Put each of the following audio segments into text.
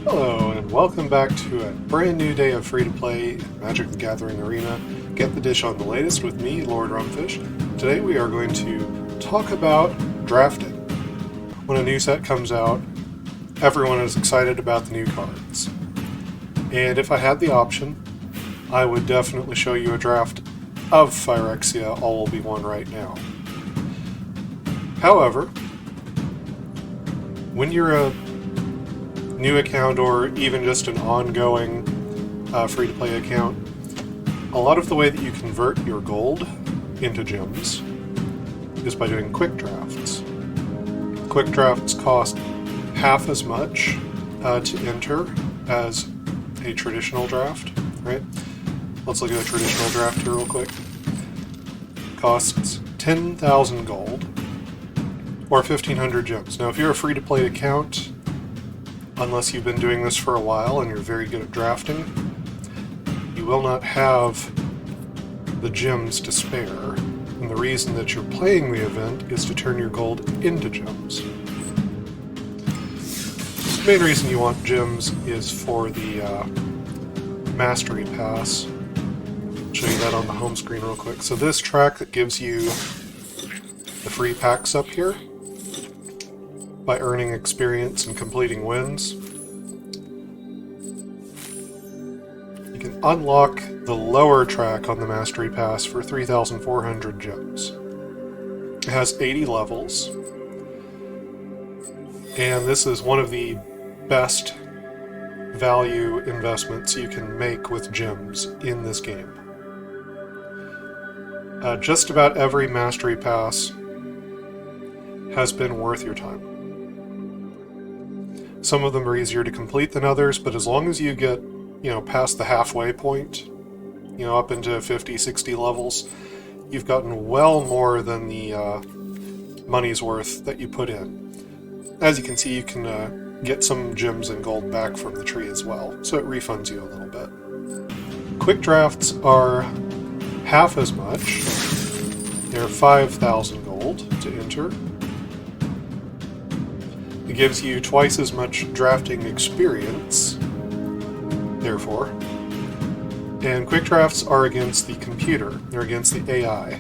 Hello, and welcome back to a brand new day of free-to-play Magic the Gathering Arena. Get the dish on the latest with me, Lord Rumfish. Today we are going to talk about drafting. When a new set comes out, everyone is excited about the new cards. And if I had the option, I would definitely show you a draft of Phyrexia All Will Be One right now. However, when you're a new account or even just an ongoing free-to-play account, a lot of the way that you convert your gold into gems is by doing quick drafts. Quick drafts cost half as much to enter as a traditional draft, right? Let's look at a traditional draft here real quick. Costs 10,000 gold or 1,500 gems. Now, if you're a free-to-play account, unless you've been doing this for a while and you're very good at drafting, you will not have the gems to spare. And the reason that you're playing the event is to turn your gold into gems. The main reason you want gems is for the Mastery Pass. I'll show you that on the home screen real quick. So this track that gives you the free packs up here, by earning experience and completing wins, you can unlock the lower track on the Mastery Pass for 3,400 gems. It has 80 levels, and this is one of the best value investments you can make with gems in this game. Just about every Mastery Pass has been worth your time. Some of them are easier to complete than others, but as long as you get, past the halfway point, up into 50, 60 levels, you've gotten well more than the money's worth that you put in. As you can see, you can get some gems and gold back from the tree as well, so it refunds you a little bit. Quick drafts are half as much. They're 5,000 gold to enter. It gives you twice as much drafting experience, therefore. And quick drafts are against the computer, they're against the AI.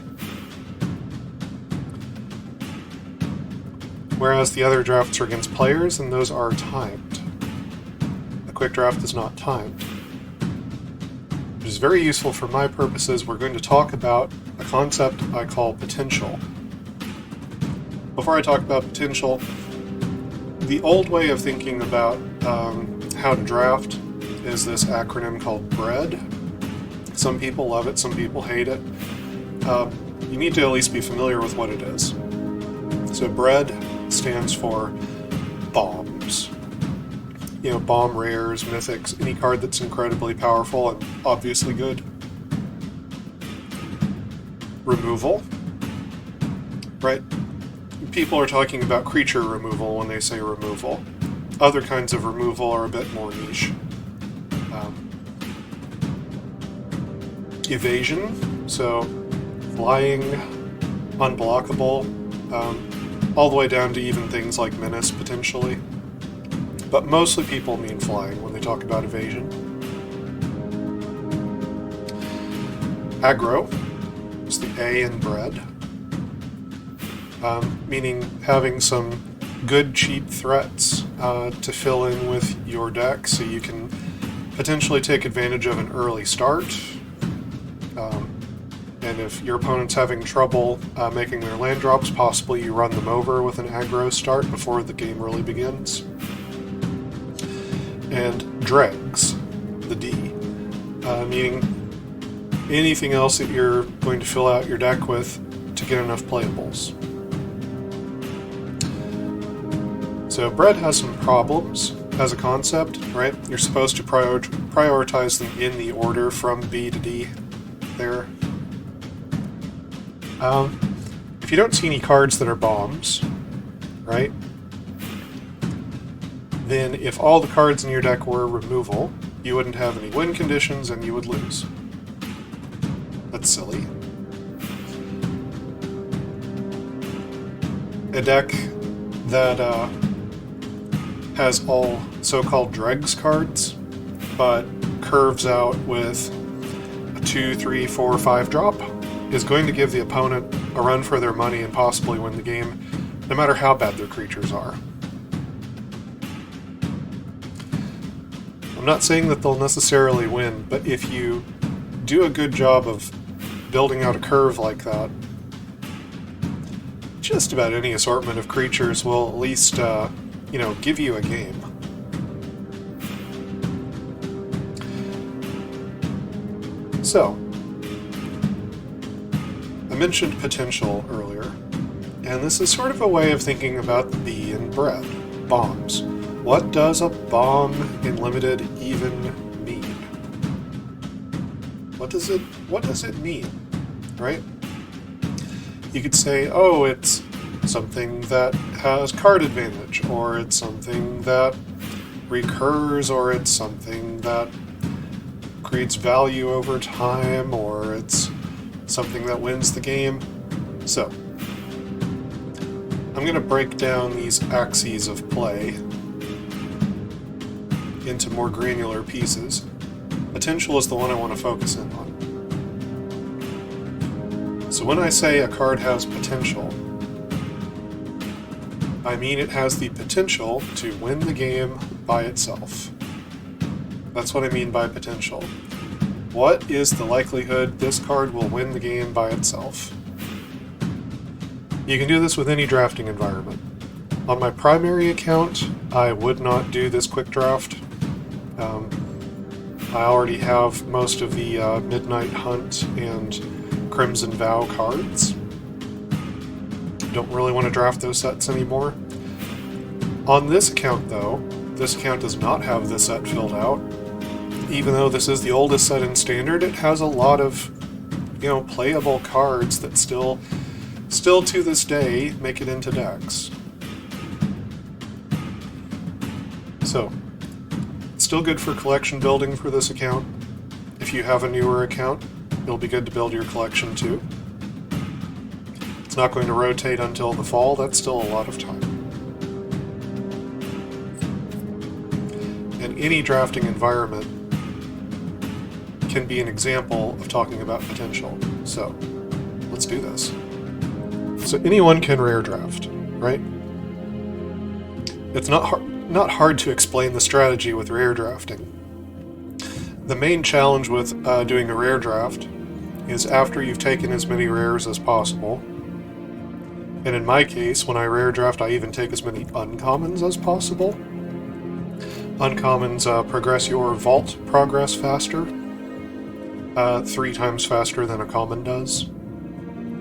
Whereas the other drafts are against players, and those are timed. The quick draft is not timed. Which is very useful for my purposes. We're going to talk about a concept I call potential. Before I talk about potential, the old way of thinking about how to draft is this acronym called BREAD. Some people love it, some people hate it. You need to at least be familiar with what it is. So BREAD stands for bombs. Bomb rares, mythics, any card that's incredibly powerful and obviously good. Removal, right? People are talking about creature removal when they say removal. Other kinds of removal are a bit more niche. Evasion, so flying, unblockable, all the way down to even things like menace, potentially. But mostly people mean flying when they talk about evasion. Aggro is the A in bread. Meaning having some good cheap threats to fill in with your deck so you can potentially take advantage of an early start. And if your opponent's having trouble making their land drops, possibly you run them over with an aggro start before the game really begins. And dregs, the D, meaning anything else that you're going to fill out your deck with to get enough playables. So bread has some problems as a concept, right? You're supposed to prioritize them in the order from B to D there. If you don't see any cards that are bombs, right? Then if all the cards in your deck were removal, you wouldn't have any win conditions and you would lose. That's silly. A deck that has all so-called dregs cards, but curves out with a 2, 3, 4, 5 drop, is going to give the opponent a run for their money and possibly win the game, no matter how bad their creatures are. I'm not saying that they'll necessarily win, but if you do a good job of building out a curve like that, just about any assortment of creatures will at least, give you a game. So, I mentioned potential earlier, and this is sort of a way of thinking about the bee in bread, bombs. What does a bomb in Limited even mean? What does it mean, right? You could say, oh, it's something that has card advantage, or it's something that recurs, or it's something that creates value over time, or it's something that wins the game. So, I'm going to break down these axes of play into more granular pieces. Potential is the one I want to focus in on. So when I say a card has potential, I mean it has the potential to win the game by itself. That's what I mean by potential. What is the likelihood this card will win the game by itself? You can do this with any drafting environment. On my primary account, I would not do this quick draft. I already have most of the Midnight Hunt and Crimson Vow cards. Don't really want to draft those sets anymore. On this account, though, this account does not have this set filled out. Even though this is the oldest set in Standard, it has a lot of, playable cards that still to this day make it into decks. So, it's still good for collection building for this account. If you have a newer account, it'll be good to build your collection too. It's not going to rotate until the fall, that's still a lot of time. And any drafting environment can be an example of talking about potential. So, let's do this. So anyone can rare draft, right? It's not hard to explain the strategy with rare drafting. The main challenge with doing a rare draft is after you've taken as many rares as possible, and in my case, when I rare draft, I even take as many uncommons as possible. Uncommons progress your vault progress faster, 3 times faster than a common does.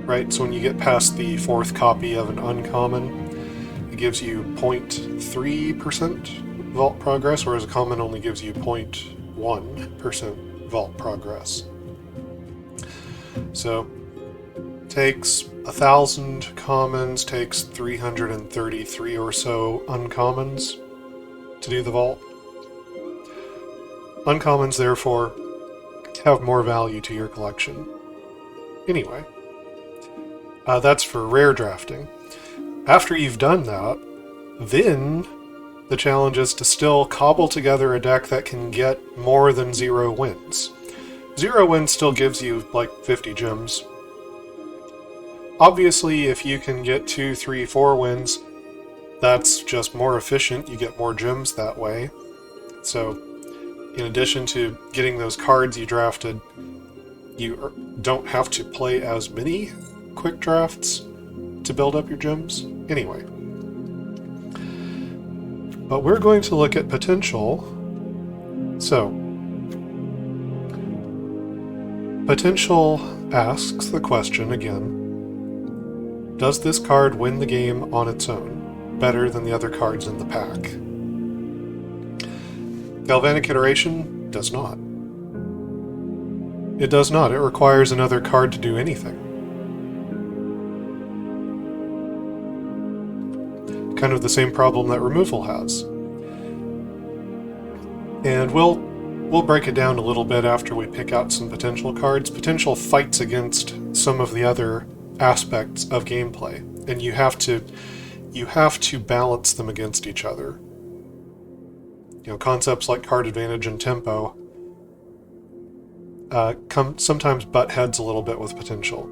Right, so when you get past the 4th copy of an uncommon, it gives you 0.3% vault progress, whereas a common only gives you 0.1% vault progress. So, takes 1,000 commons, takes 333 or so uncommons to do the vault. Uncommons, therefore, have more value to your collection. Anyway. That's for rare drafting. After you've done that, then the challenge is to still cobble together a deck that can get more than 0 wins. 0 wins still gives you like 50 gems. Obviously, if you can get 2, 3, 4 wins, that's just more efficient. You get more gems that way. So, in addition to getting those cards you drafted, you don't have to play as many quick drafts to build up your gems. Anyway. But we're going to look at potential. So, potential asks the question again, does this card win the game on its own, better than the other cards in the pack? Galvanic Iteration does not. It does not. It requires another card to do anything. Kind of the same problem that removal has. And we'll break it down a little bit after we pick out some potential cards. Potential fights against some of the other aspects of gameplay, and you have to balance them against each other. concepts like card advantage and tempo sometimes butt heads a little bit with potential.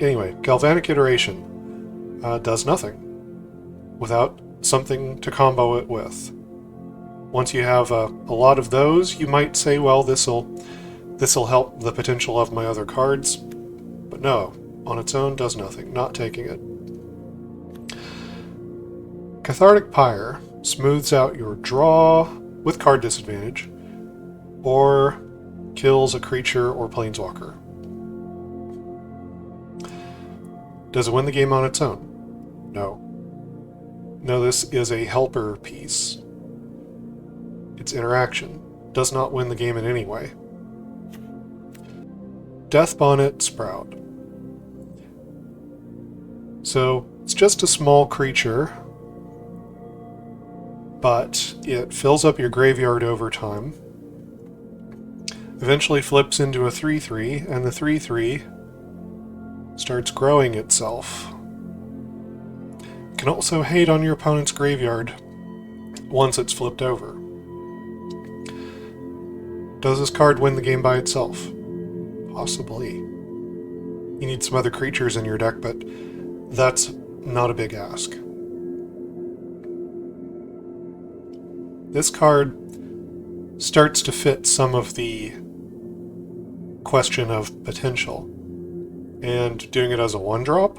Anyway, Galvanic Iteration does nothing without something to combo it with. Once you have a lot of those, you might say, well, this'll help the potential of my other cards. But no, on its own does nothing, not taking it. Cathartic Pyre smooths out your draw with card disadvantage, or kills a creature or planeswalker. Does it win the game on its own? No. No, this is a helper piece. Its interaction does not win the game in any way. Deathbonnet Sprout. So, it's just a small creature, but it fills up your graveyard over time, eventually flips into a 3/3, and the 3/3 starts growing itself. It can also hate on your opponent's graveyard once it's flipped over. Does this card win the game by itself? Possibly. You need some other creatures in your deck, but that's not a big ask. This card starts to fit some of the question of potential, and doing it as a 1-drop,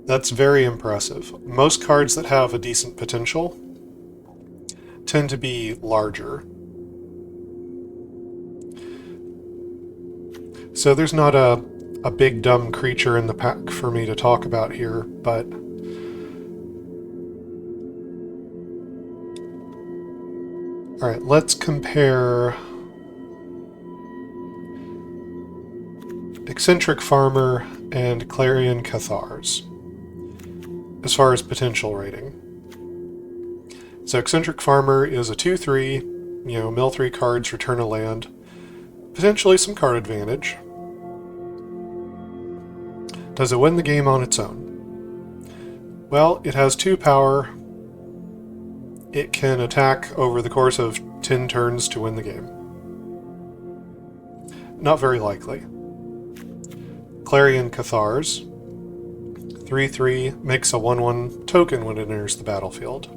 that's very impressive. Most cards that have a decent potential tend to be larger. So there's not a big dumb creature in the pack for me to talk about here, but alright, let's compare Eccentric Farmer and Clarion Cathars as far as potential rating. So Eccentric Farmer is a 2/3, mill 3 cards, return a land, potentially some card advantage. Does it win the game on its own? Well, it has 2 power. It can attack over the course of 10 turns to win the game. Not very likely. Clarion Cathars, 3/3, makes a 1/1 token when it enters the battlefield.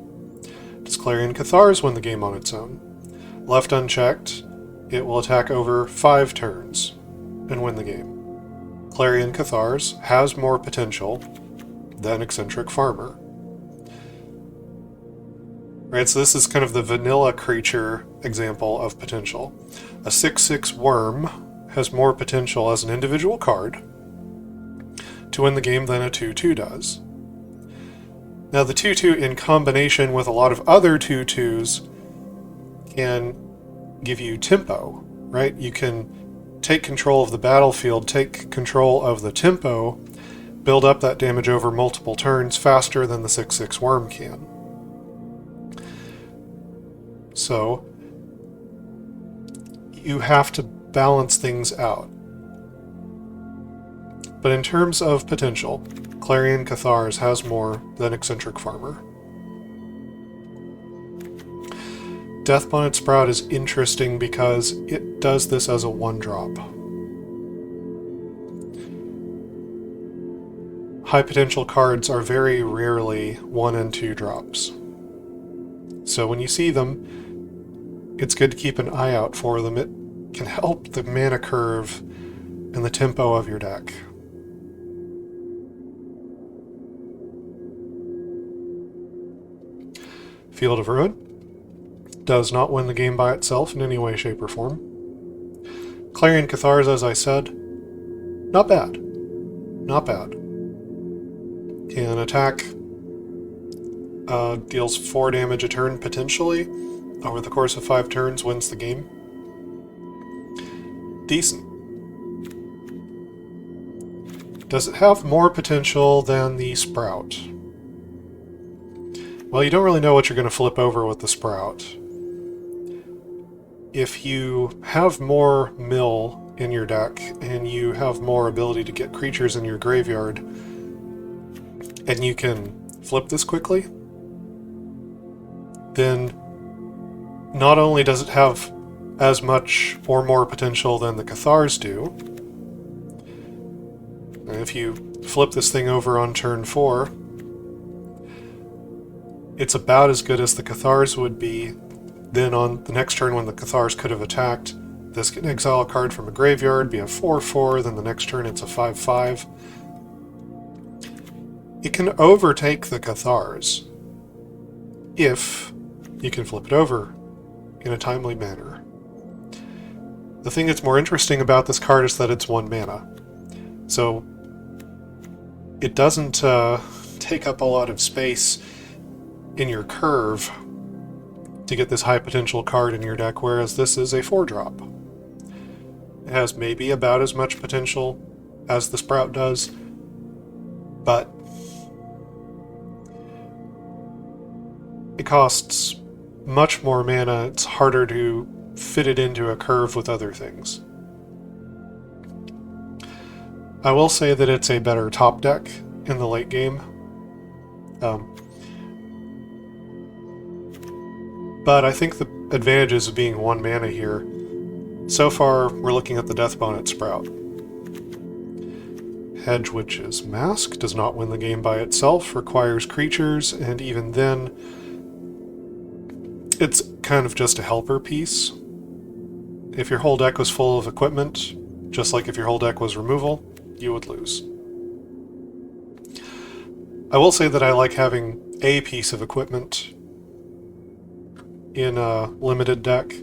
Does Clarion Cathars win the game on its own? Left unchecked, it will attack over 5 turns and win the game. Clarion Cathars has more potential than Eccentric Farmer. Right, so this is kind of the vanilla creature example of potential. A 6/6 worm has more potential as an individual card to win the game than a 2/2 does. Now the 2/2 in combination with a lot of other 2/2s can give you tempo, right? You can take control of the battlefield, take control of the tempo, build up that damage over multiple turns faster than the 6/6 worm can. So you have to balance things out. But in terms of potential, Clarion Cathars has more than Eccentric Farmer. Deathbonnet Sprout is interesting because it does this as a 1-drop. High potential cards are very rarely 1 and 2 drops. So when you see them, it's good to keep an eye out for them. It can help the mana curve and the tempo of your deck. Field of Ruin does not win the game by itself in any way, shape, or form. Clarion Cathars, as I said, not bad. Not bad. Can attack, deals 4 damage a turn potentially. Over the course of 5 turns, wins the game. Decent. Does it have more potential than the Sprout? Well, you don't really know what you're going to flip over with the Sprout. If you have more mill in your deck, and you have more ability to get creatures in your graveyard, and you can flip this quickly, then not only does it have as much or more potential than the Cathars do, and if you flip this thing over on turn 4, it's about as good as the Cathars would be. Then on the next turn when the Cathars could have attacked, this can exile a card from a graveyard, be a 4/4, then the next turn it's a 5/5. It can overtake the Cathars if you can flip it over in a timely manner. The thing that's more interesting about this card is that it's 1 mana. So it doesn't take up a lot of space in your curve to get this high potential card in your deck, whereas this is a 4-drop. It has maybe about as much potential as the Sprout does, but it costs much more mana. It's harder to fit it into a curve with other things. I will say that it's a better top deck in the late game. But I think the advantages of being 1 mana here, so far we're looking at the Death Bonnet Sprout. Hedge Witch's Mask does not win the game by itself, requires creatures, and even then, it's kind of just a helper piece. If your whole deck was full of equipment, just like if your whole deck was removal, you would lose. I will say that I like having a piece of equipment in a limited deck,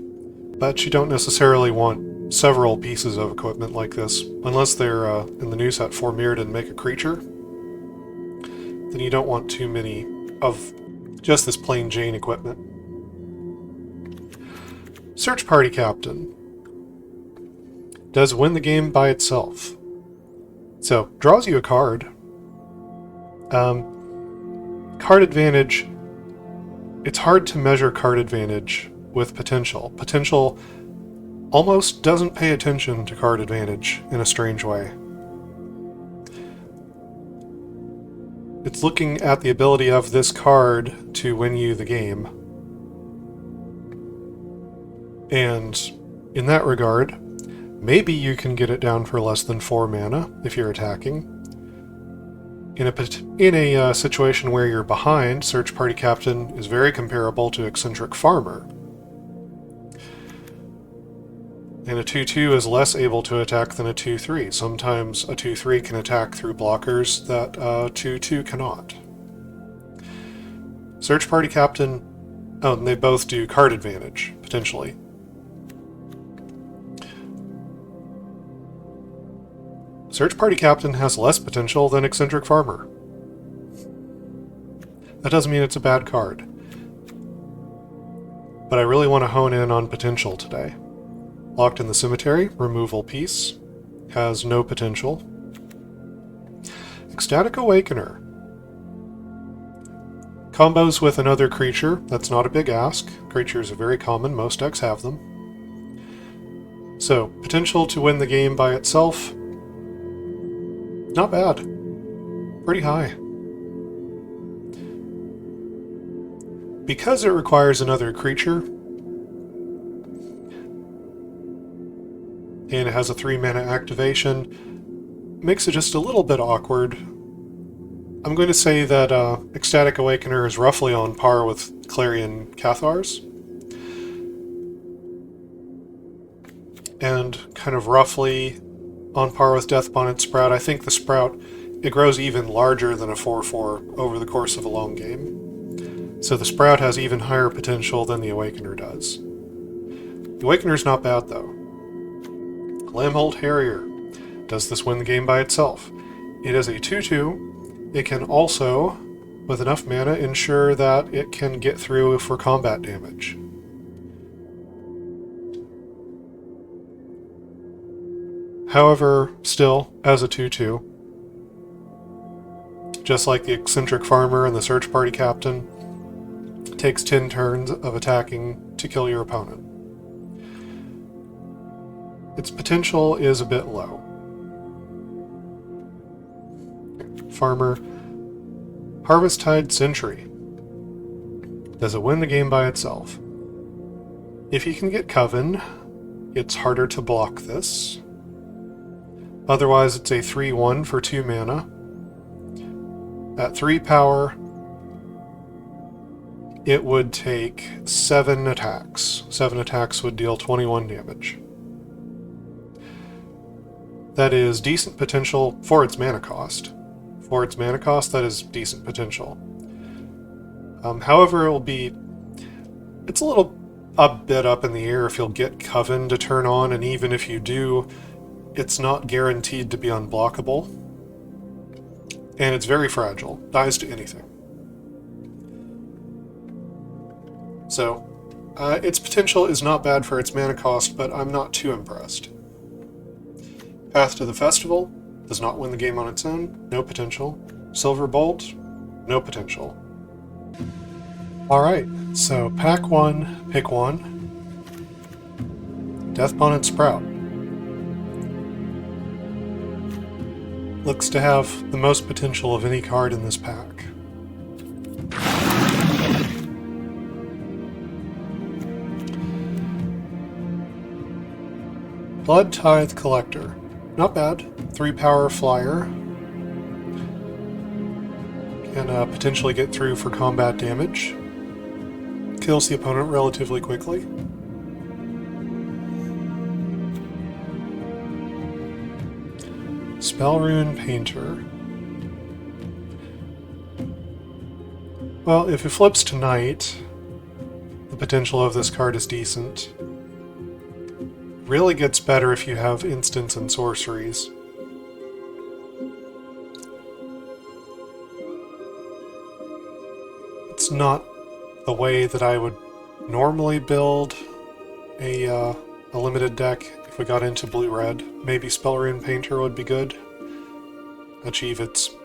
but you don't necessarily want several pieces of equipment like this, unless they're in the new set 4 mirrored and make a creature. Then you don't want too many of just this plain Jane equipment. Search Party Captain does win the game by itself. So, draws you a card. Card advantage, it's hard to measure card advantage with potential. Potential almost doesn't pay attention to card advantage in a strange way. It's looking at the ability of this card to win you the game. And in that regard, maybe you can get it down for less than 4 mana if you're attacking. In a situation where you're behind, Search Party Captain is very comparable to Eccentric Farmer. And a 2/2 is less able to attack than a 2/3. Sometimes a 2/3 can attack through blockers that a 2/2 cannot. Search Party Captain... oh, and they both do card advantage, potentially. Search Party Captain has less potential than Eccentric Farmer. That doesn't mean it's a bad card. But I really want to hone in on potential today. Locked in the Cemetery, removal piece, has no potential. Ecstatic Awakener. Combos with another creature, that's not a big ask. Creatures are very common, most decks have them. So, potential to win the game by itself, not bad. Pretty high. Because it requires another creature, and it has a 3-mana activation, makes it just a little bit awkward. I'm going to say that Ecstatic Awakener is roughly on par with Clarion Cathars, and kind of roughly on par with Death Bonnet Sprout. I think the Sprout, it grows even larger than a 4/4 over the course of a long game. So the Sprout has even higher potential than the Awakener does. The Awakener's not bad, though. Lambholt Harrier. Does this win the game by itself? It is a 2/2. It can also, with enough mana, ensure that it can get through for combat damage. However, still, as a 2/2, just like the Eccentric Farmer and the Search Party Captain, it takes 10 turns of attacking to kill your opponent. Its potential is a bit low. Farmer. Harvesttide Sentry. Does it win the game by itself? If you can get Coven, it's harder to block this. Otherwise, it's a 3/1 for 2 mana. At 3 power, it would take 7 attacks. 7 attacks would deal 21 damage. That is decent potential for its mana cost. For its mana cost, that is decent potential. However, it's a bit up in the air if you'll get Coven to turn on, and even if you do, it's not guaranteed to be unblockable. And it's very fragile. Dies to anything. So, its potential is not bad for its mana cost, but I'm not too impressed. Path to the Festival does not win the game on its own. No potential. Silver Bolt, no potential. Alright, so pack 1, pick 1. Death Bonnet Sprout. Looks to have the most potential of any card in this pack. Blood Tithe Collector. Not bad. 3 power flyer. Can potentially get through for combat damage. Kills the opponent relatively quickly. Spellrune Painter. Well, if it flips to Knight, the potential of this card is decent. Really gets better if you have instants and sorceries. It's not the way that I would normally build a limited deck if we got into blue-red. Maybe Spellrune Painter would be good.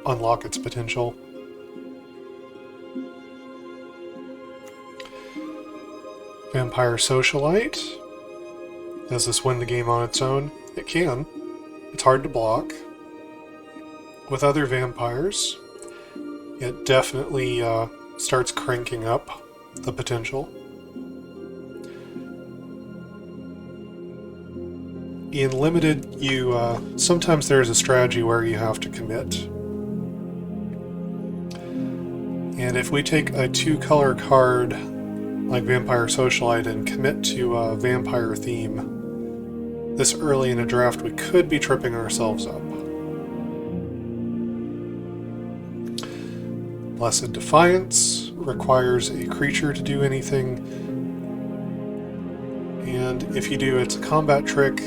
Unlock its potential. Vampire Socialite. Does this win the game on its own? It can. It's hard to block. With other vampires, it definitely starts cranking up the potential. In Limited, sometimes there's a strategy where you have to commit. And if we take a 2-color card like Vampire Socialite and commit to a vampire theme this early in a draft, we could be tripping ourselves up. Blessed Defiance requires a creature to do anything, and if you do, it's a combat trick,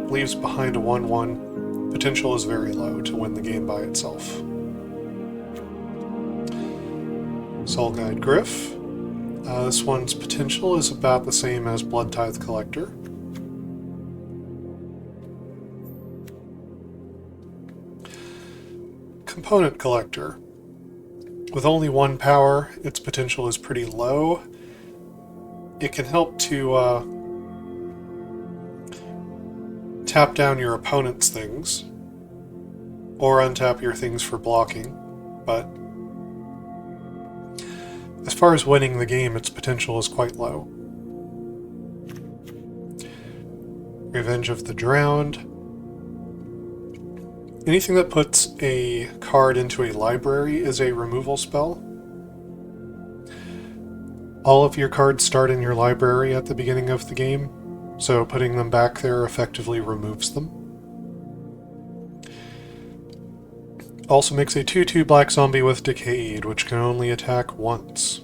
leaves behind a 1/1. Potential is very low to win the game by itself. Soul Guide Gryff. This one's potential is about the same as Blood Tithe Collector. Component Collector. With only 1 power, its potential is pretty low. It can help to tap down your opponent's things, or untap your things for blocking, but as far as winning the game, its potential is quite low. Revenge of the Drowned. Anything that puts a card into a library is a removal spell. All of your cards start in your library at the beginning of the game, so putting them back there effectively removes them. Also makes a 2/2 black zombie with Decayed, which can only attack once.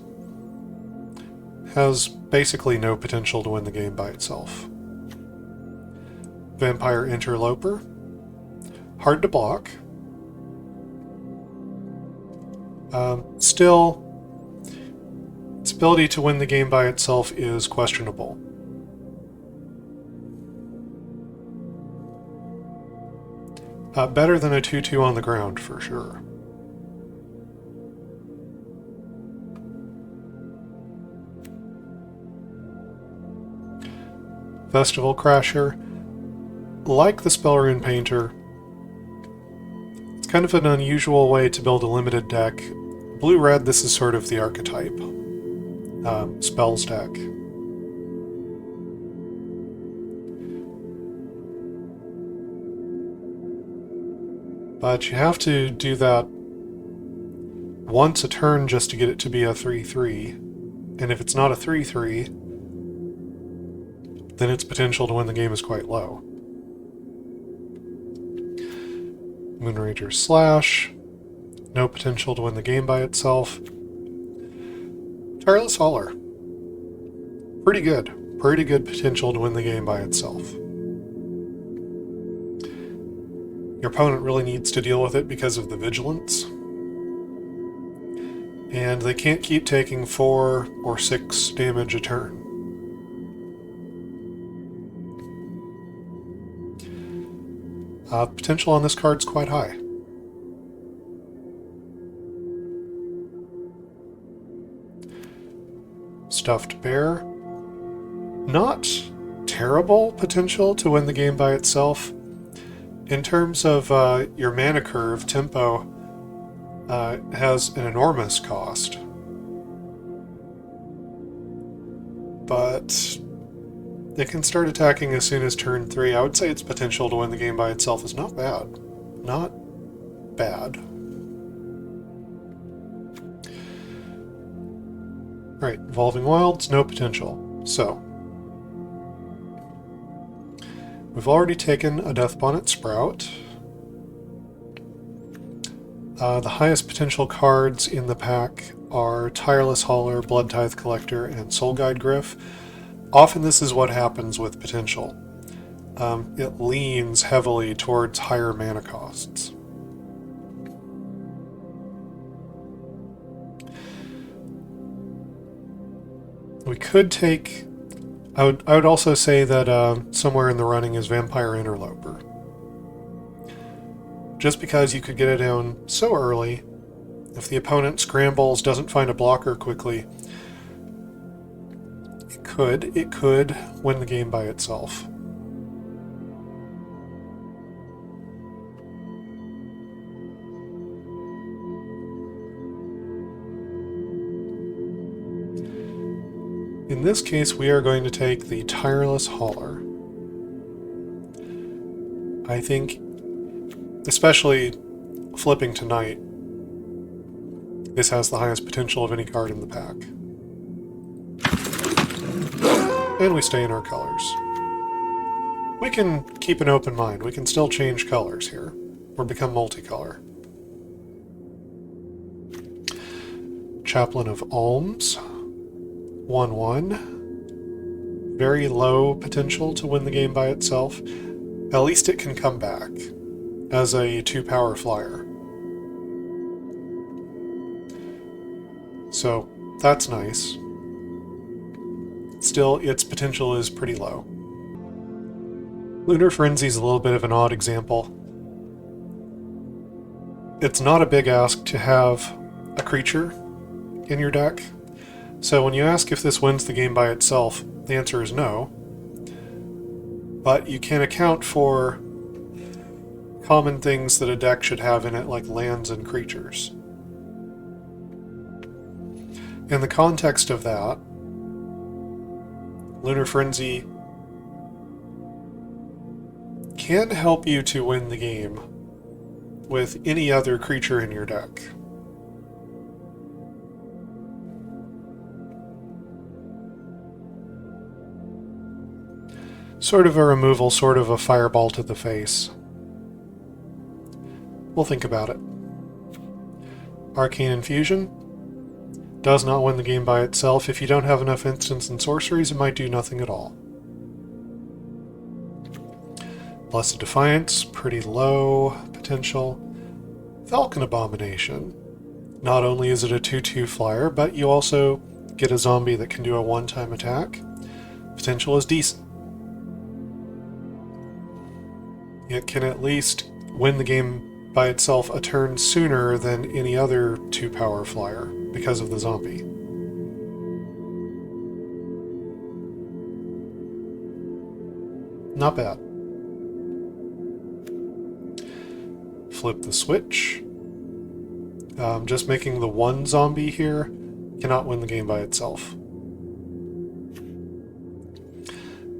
Has basically no potential to win the game by itself. Vampire Interloper. Hard to block. Still, its ability to win the game by itself is questionable. Better than a 2/2 on the ground, for sure. Festival Crasher. Like the Spellrune Painter, it's kind of an unusual way to build a limited deck. Blue-red, this is sort of the archetype. Spells deck. But you have to do that once a turn just to get it to be a 3/3. And if it's not a 3/3, then its potential to win the game is quite low. Moonrager Slash. No potential to win the game by itself. Tireless Hauler. Pretty good. Pretty good potential to win the game by itself. Your opponent really needs to deal with it because of the vigilance. And they can't keep taking 4 or 6 damage a turn. The potential on this card's quite high. Stuffed Bear. Not terrible potential to win the game by itself. In terms of your mana curve, tempo has an enormous cost. But it can start attacking as soon as turn 3. I would say its potential to win the game by itself is not bad. Not bad. Right, Evolving Wilds, no potential. So, we've already taken a Death Bonnet Sprout. The highest potential cards in the pack are Tireless Hauler, Blood Tithe Collector, and Soul Guide Gryff. Often this is what happens with potential. It leans heavily towards higher mana costs. We could take... I would also say that somewhere in the running is Vampire Interloper. Just because you could get it down so early, if the opponent scrambles, doesn't find a blocker quickly, it could win the game by itself. In this case, we are going to take the Tireless Hauler. I think, especially flipping tonight, this has the highest potential of any card in the pack. And we stay in our colors. We can keep an open mind. We can still change colors here, or become multicolor. Chaplain of Alms. 1/1. Very low potential to win the game by itself. At least it can come back as a 2-power flyer. So that's nice. Still, its potential is pretty low. Lunar Frenzy is a little bit of an odd example. It's not a big ask to have a creature in your deck. So when you ask if this wins the game by itself, the answer is no. But you can account for common things that a deck should have in it, like lands and creatures. In the context of that, Lunar Frenzy can help you to win the game with any other creature in your deck. Sort of a removal, sort of a fireball to the face. We'll think about it. Arcane Infusion does not win the game by itself. If you don't have enough instants and sorceries, it might do nothing at all. Blessed Defiance, pretty low potential. Falcon Abomination. Not only is it a 2/2 flyer, but you also get a zombie that can do a one-time attack. Potential is decent. It can at least win the game by itself a turn sooner than any other 2-power flyer because of the zombie. Not bad. Flip the switch. Just making the one zombie here cannot win the game by itself.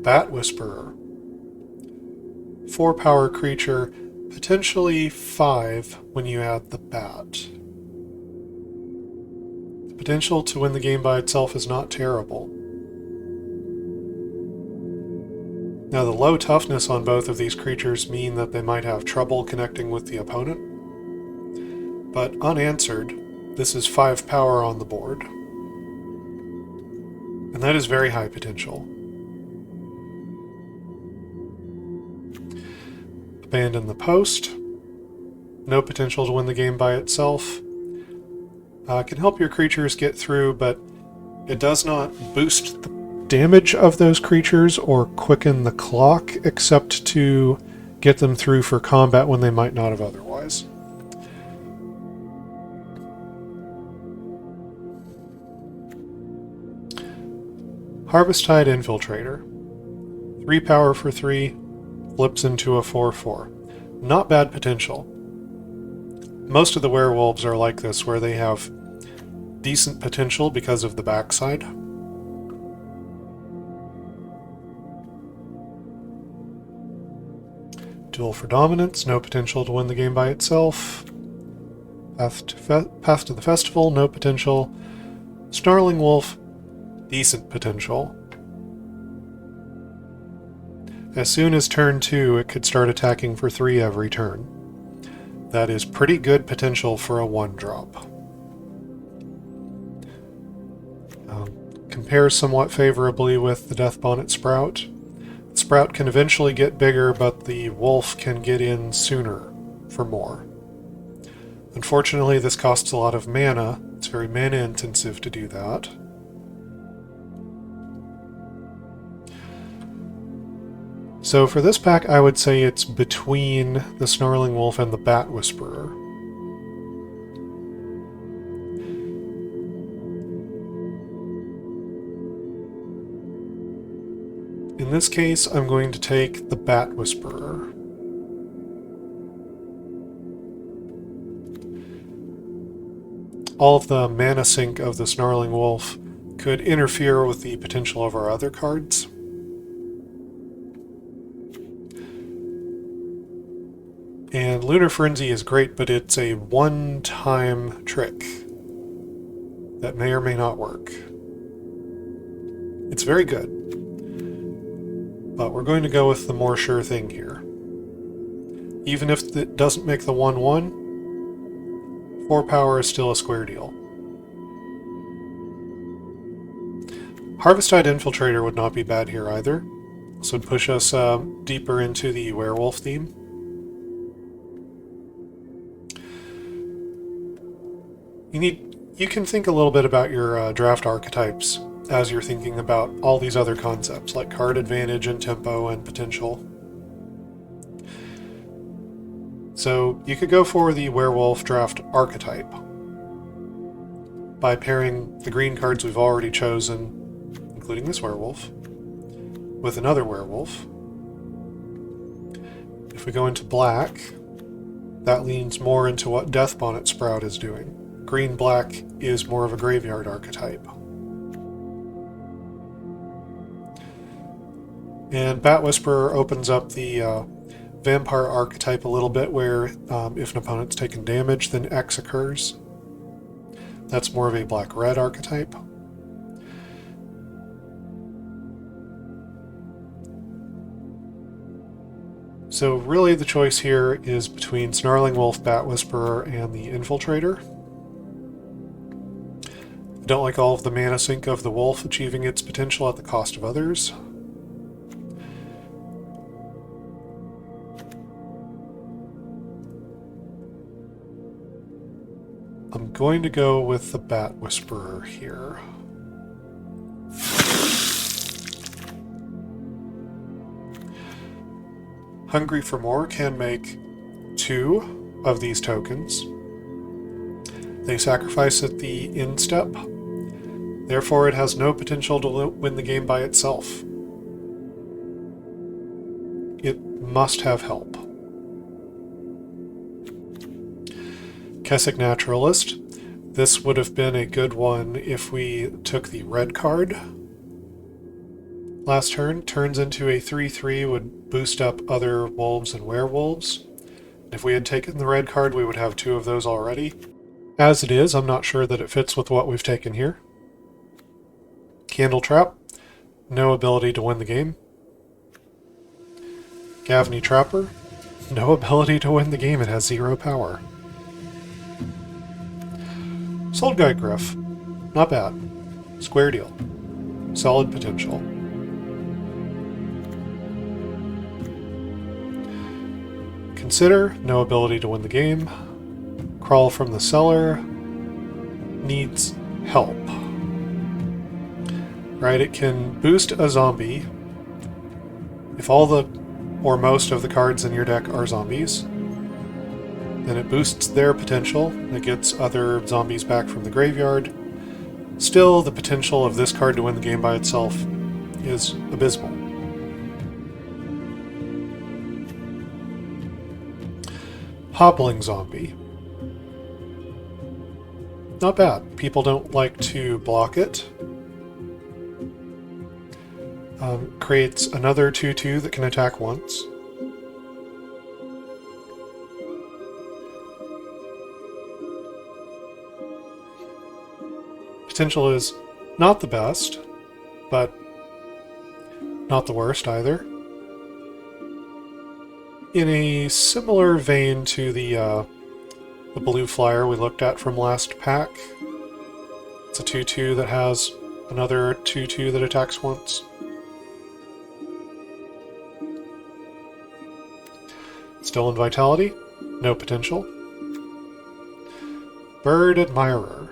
Bat Whisperer. 4-power creature Potentially 5 when you add the bat. The potential to win the game by itself is not terrible. Now, the low toughness on both of these creatures mean that they might have trouble connecting with the opponent, but unanswered, this is 5 power on the board, and that is very high potential. Abandon the Post. No potential to win the game by itself. Can help your creatures get through, but it does not boost the damage of those creatures or quicken the clock, except to get them through for combat when they might not have otherwise. Harvesttide Infiltrator. 3 power for 3, flips into a 4/4. Not bad potential. Most of the werewolves are like this, where they have decent potential because of the backside. Duel for Dominance, no potential to win the game by itself. Path to the Festival, no potential. Snarling Wolf, decent potential. As soon as turn 2, it could start attacking for 3 every turn. That is pretty good potential for a 1-drop. Compares somewhat favorably with the Death Bonnet Sprout. The Sprout can eventually get bigger, but the Wolf can get in sooner for more. Unfortunately, this costs a lot of mana. It's very mana intensive to do that. So for this pack, I would say it's between the Snarling Wolf and the Bat Whisperer. In this case, I'm going to take the Bat Whisperer. All of the mana sink of the Snarling Wolf could interfere with the potential of our other cards. And Lunar Frenzy is great, but it's a one-time trick that may or may not work. It's very good, but we're going to go with the more sure thing here. Even if it doesn't make the 1/1, 4 power is still a square deal. Harvesttide Infiltrator would not be bad here either. This would push us deeper into the werewolf theme. You can think a little bit about your draft archetypes as you're thinking about all these other concepts, like card advantage and tempo and potential. So you could go for the werewolf draft archetype by pairing the green cards we've already chosen, including this werewolf, with another werewolf. If we go into black, that leans more into what Death Bonnet Sprout is doing. Green-black is more of a graveyard archetype. And Bat Whisperer opens up the vampire archetype a little bit, where if an opponent's taken damage, then X occurs. That's more of a black-red archetype. So really the choice here is between Snarling Wolf, Bat Whisperer, and the Infiltrator. I don't like all of the mana sink of the Wolf achieving its potential at the cost of others. I'm going to go with the Bat Whisperer here. Hungry for More can make 2 of these tokens. They sacrifice at the end step. Therefore, it has no potential to win the game by itself. It must have help. Kessig Naturalist. This would have been a good one if we took the red card. Last turn, turns into a 3/3, would boost up other wolves and werewolves. If we had taken the red card, we would have 2 of those already. As it is, I'm not sure that it fits with what we've taken here. Candle Trap, no ability to win the game. Gavney Trapper, no ability to win the game, it has 0 power. Soul Guide Griff, not bad. Square deal. Solid potential. Consider, no ability to win the game. Crawl from the Cellar, needs help. Right, it can boost a zombie if all the or most of the cards in your deck are zombies. Then it boosts their potential. It gets other zombies back from the graveyard. Still, the potential of this card to win the game by itself is abysmal. Hobbling Zombie. Not bad. People don't like to block it. Creates another 2/2 that can attack once. Potential is not the best, but not the worst either. In a similar vein to the blue flyer we looked at from last pack, it's a 2/2 that has another 2/2 that attacks once. Still in Vitality, no potential. Bird Admirer.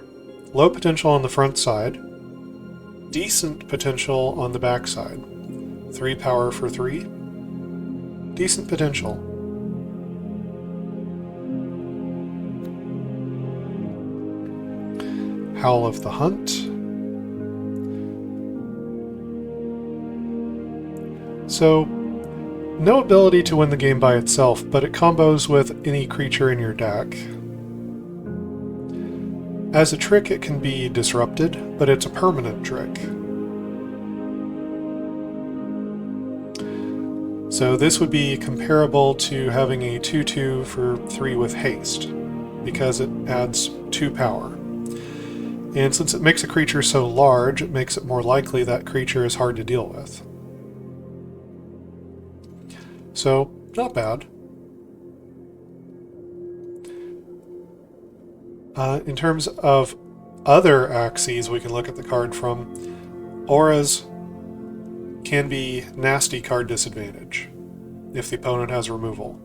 Low potential on the front side, decent potential on the back side. 3 power for 3. Decent potential. Howl of the Hunt. So, no ability to win the game by itself, but it combos with any creature in your deck. As a trick, it can be disrupted, but it's a permanent trick. So this would be comparable to having a 2/2 for 3 with haste, because it adds 2 power. And since it makes a creature so large, it makes it more likely that creature is hard to deal with. So, not bad. In terms of other axes we can look at the card from, auras can be nasty card disadvantage if the opponent has removal.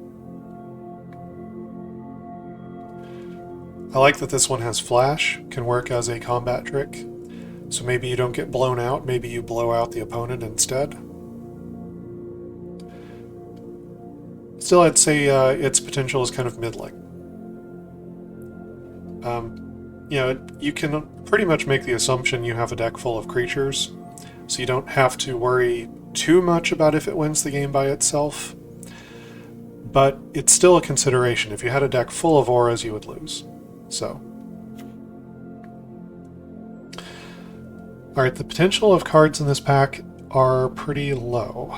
I like that this one has flash, can work as a combat trick, so maybe you don't get blown out, maybe you blow out the opponent instead. Still, I'd say its potential is kind of middling. You can pretty much make the assumption you have a deck full of creatures, so you don't have to worry too much about if it wins the game by itself. But it's still a consideration. If you had a deck full of auras, you would lose. So. Alright, the potential of cards in this pack are pretty low.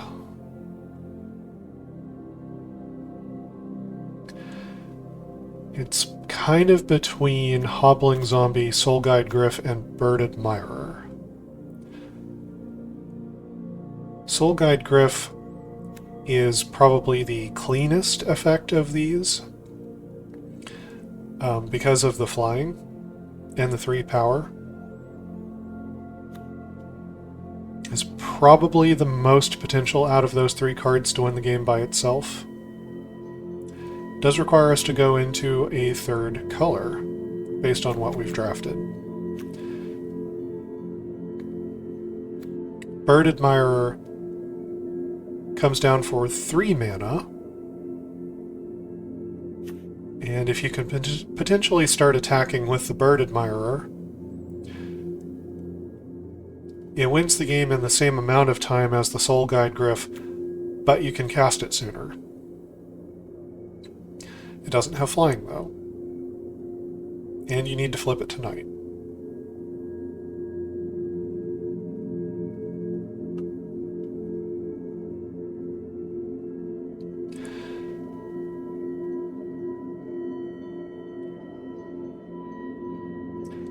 It's kind of between Hobbling Zombie, Soul Guide Griff, and Bird Admirer. Soul Guide Griff is probably the cleanest effect of these because of the flying and the 3 power. It's probably the most potential out of those 3 cards to win the game by itself. Does require us to go into a 3rd color based on what we've drafted. Bird Admirer comes down for 3 mana, and if you can potentially start attacking with the Bird Admirer, it wins the game in the same amount of time as the Soul Guide Griff, but you can cast it sooner. It doesn't have flying, though. And you need to flip it tonight.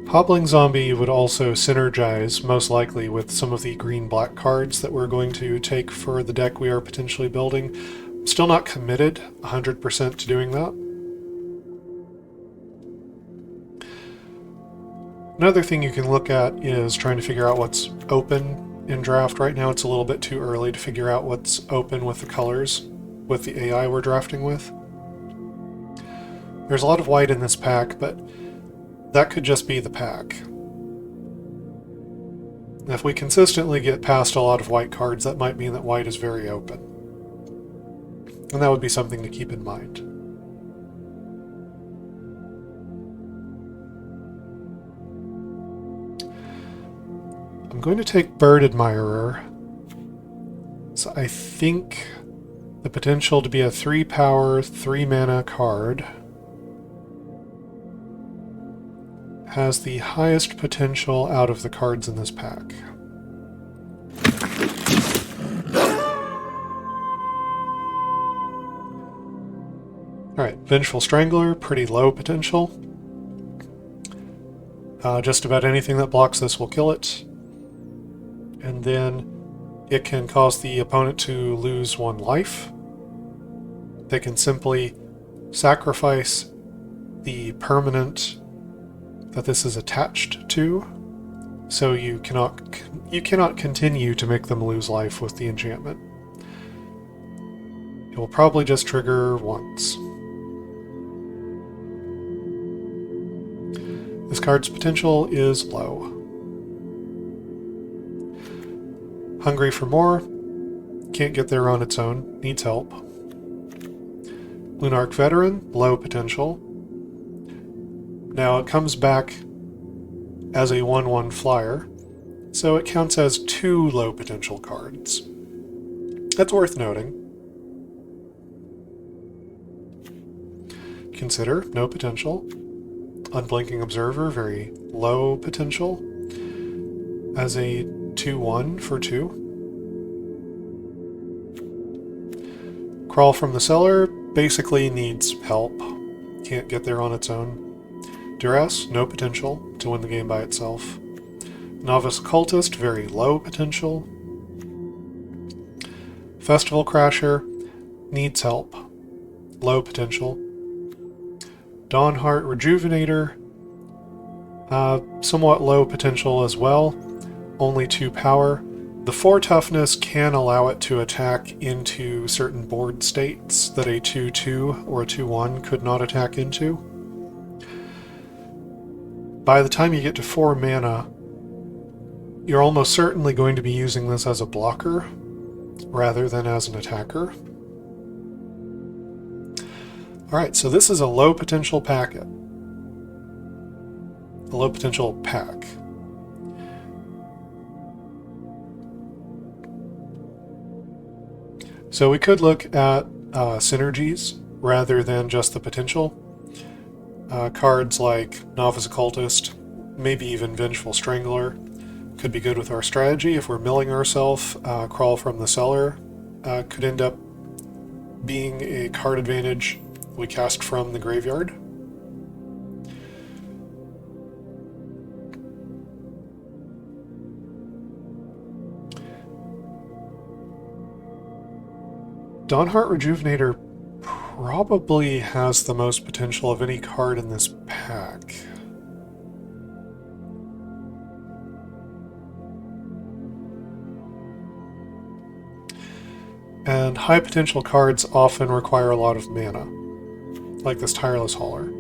Hobbling Zombie would also synergize, most likely, with some of the green-black cards that we're going to take for the deck we are potentially building. I'm still not committed 100% to doing that. Another thing you can look at is trying to figure out what's open in draft. Right now it's a little bit too early to figure out what's open with the colors, with the AI we're drafting with. There's a lot of white in this pack, but that could just be the pack. If we consistently get past a lot of white cards, that might mean that white is very open. And that would be something to keep in mind. I'm going to take Bird Admirer. So I think the potential to be a 3-power, 3-mana card has the highest potential out of the cards in this pack. Alright, Vengeful Strangler, pretty low potential. Just about anything that blocks this will kill it. And then it can cause the opponent to lose 1 life. They can simply sacrifice the permanent that this is attached to, so you cannot continue to make them lose life with the enchantment. It will probably just trigger once. This card's potential is low. Hungry for more, can't get there on its own, needs help. Lunarch Veteran, low potential. Now it comes back as a 1/1 flyer, so it counts as 2 low potential cards. That's worth noting. Consider, no potential. Unblinking Observer, very low potential. As a 2/1 for 2. Crawl from the Cellar basically needs help. Can't get there on its own. Duress, no potential to win the game by itself. Novice Occultist, very low potential. Festival Crasher, needs help. Low potential. Dawnheart Rejuvenator, somewhat low potential as well. Only 2 power. The 4 toughness can allow it to attack into certain board states that a 2/2 or a 2/1 could not attack into. By the time you get to 4 mana, you're almost certainly going to be using this as a blocker rather than as an attacker. Alright, so this is a low potential packet. A low potential pack. So we could look at synergies rather than just the potential. Cards like Novice Occultist, maybe even Vengeful Strangler, could be good with our strategy. If we're milling ourselves, Crawl from the Cellar could end up being a card advantage we cast from the graveyard. Dawnheart Rejuvenator probably has the most potential of any card in this pack. And high potential cards often require a lot of mana, like this Tireless Hauler.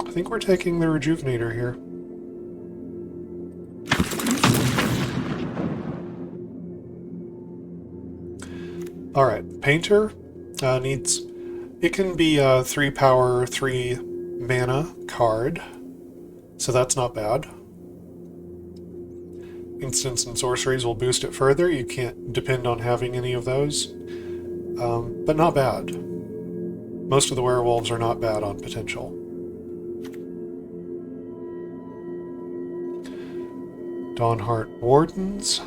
I think we're taking the Rejuvenator here. Alright, Painter needs... It can be a 3 power, 3 mana card, so that's not bad. Instants and sorceries will boost it further. You can't depend on having any of those, but not bad. Most of the werewolves are not bad on potential. Dawnheart Wardens.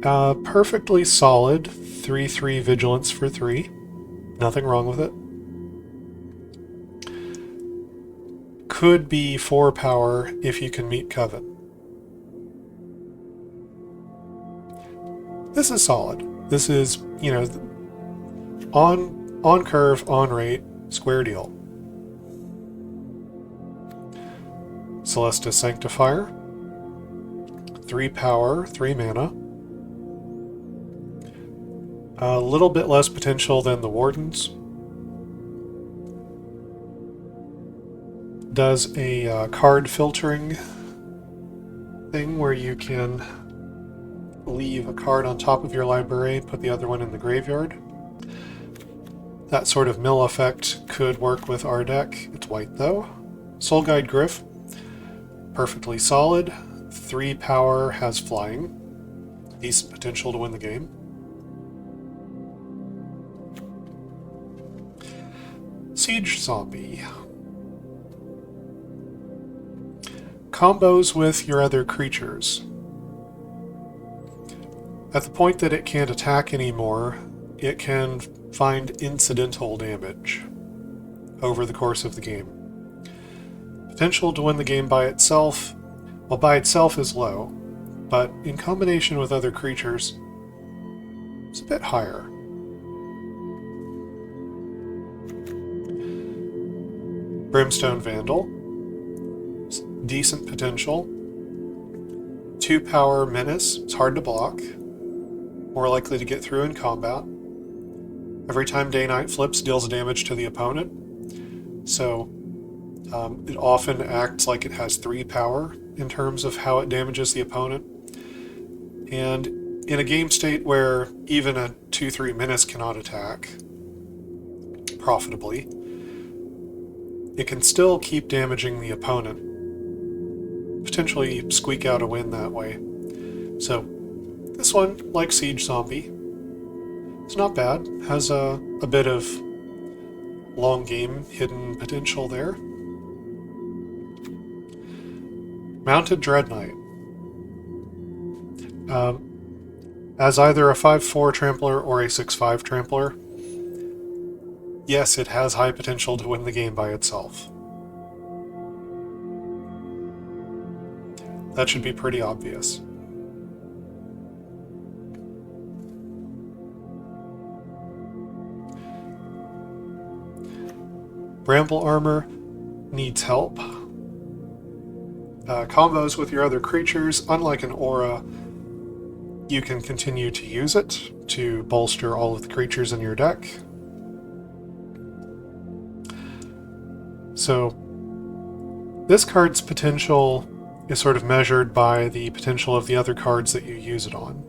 Perfectly solid 3/3 vigilance for 3. Nothing wrong with it. Could be 4 power if you can meet Coven. This is solid. This is, you know, on curve, on rate, square deal. Celestus Sanctifier. 3 power, 3 mana. A little bit less potential than the Wardens. Does a card filtering thing where you can leave a card on top of your library, put the other one in the graveyard. That sort of mill effect could work with our deck. It's white though. Soul Guide Gryff. Perfectly solid. 3 power, has flying. Decent potential to win the game. Siege Zombie. Combos with your other creatures. At the point that it can't attack anymore, it can find incidental damage over the course of the game. Potential to win the game by itself, well, by itself is low, but in combination with other creatures, it's a bit higher. Brimstone Vandal. Decent potential. 2 power menace. It's hard to block. More likely to get through in combat. Every time Day-Night flips, deals damage to the opponent. So it often acts like it has 3 power in terms of how it damages the opponent. And in a game state where even a 2/3 menace cannot attack profitably, it can still keep damaging the opponent. Potentially squeak out a win that way. So this one, like Siege Zombie, it's not bad. Has a bit of long game hidden potential there. Mounted Dread Knight. As either a 5/4 trampler or a 6/5 trampler, yes, it has high potential to win the game by itself. That should be pretty obvious. Bramble Armor needs help. Combos with your other creatures, unlike an aura, you can continue to use it to bolster all of the creatures in your deck. So this card's potential is sort of measured by the potential of the other cards that you use it on.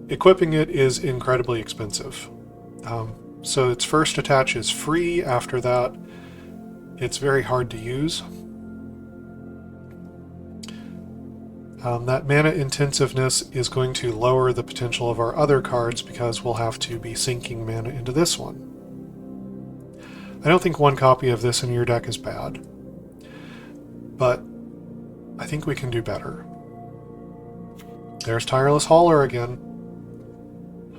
Equipping it is incredibly expensive. So its first attach is free. After that, it's very hard to use. That mana intensiveness is going to lower the potential of our other cards because we'll have to be sinking mana into this one. I don't think one copy of this in your deck is bad, but I think we can do better. There's Tireless Hauler again.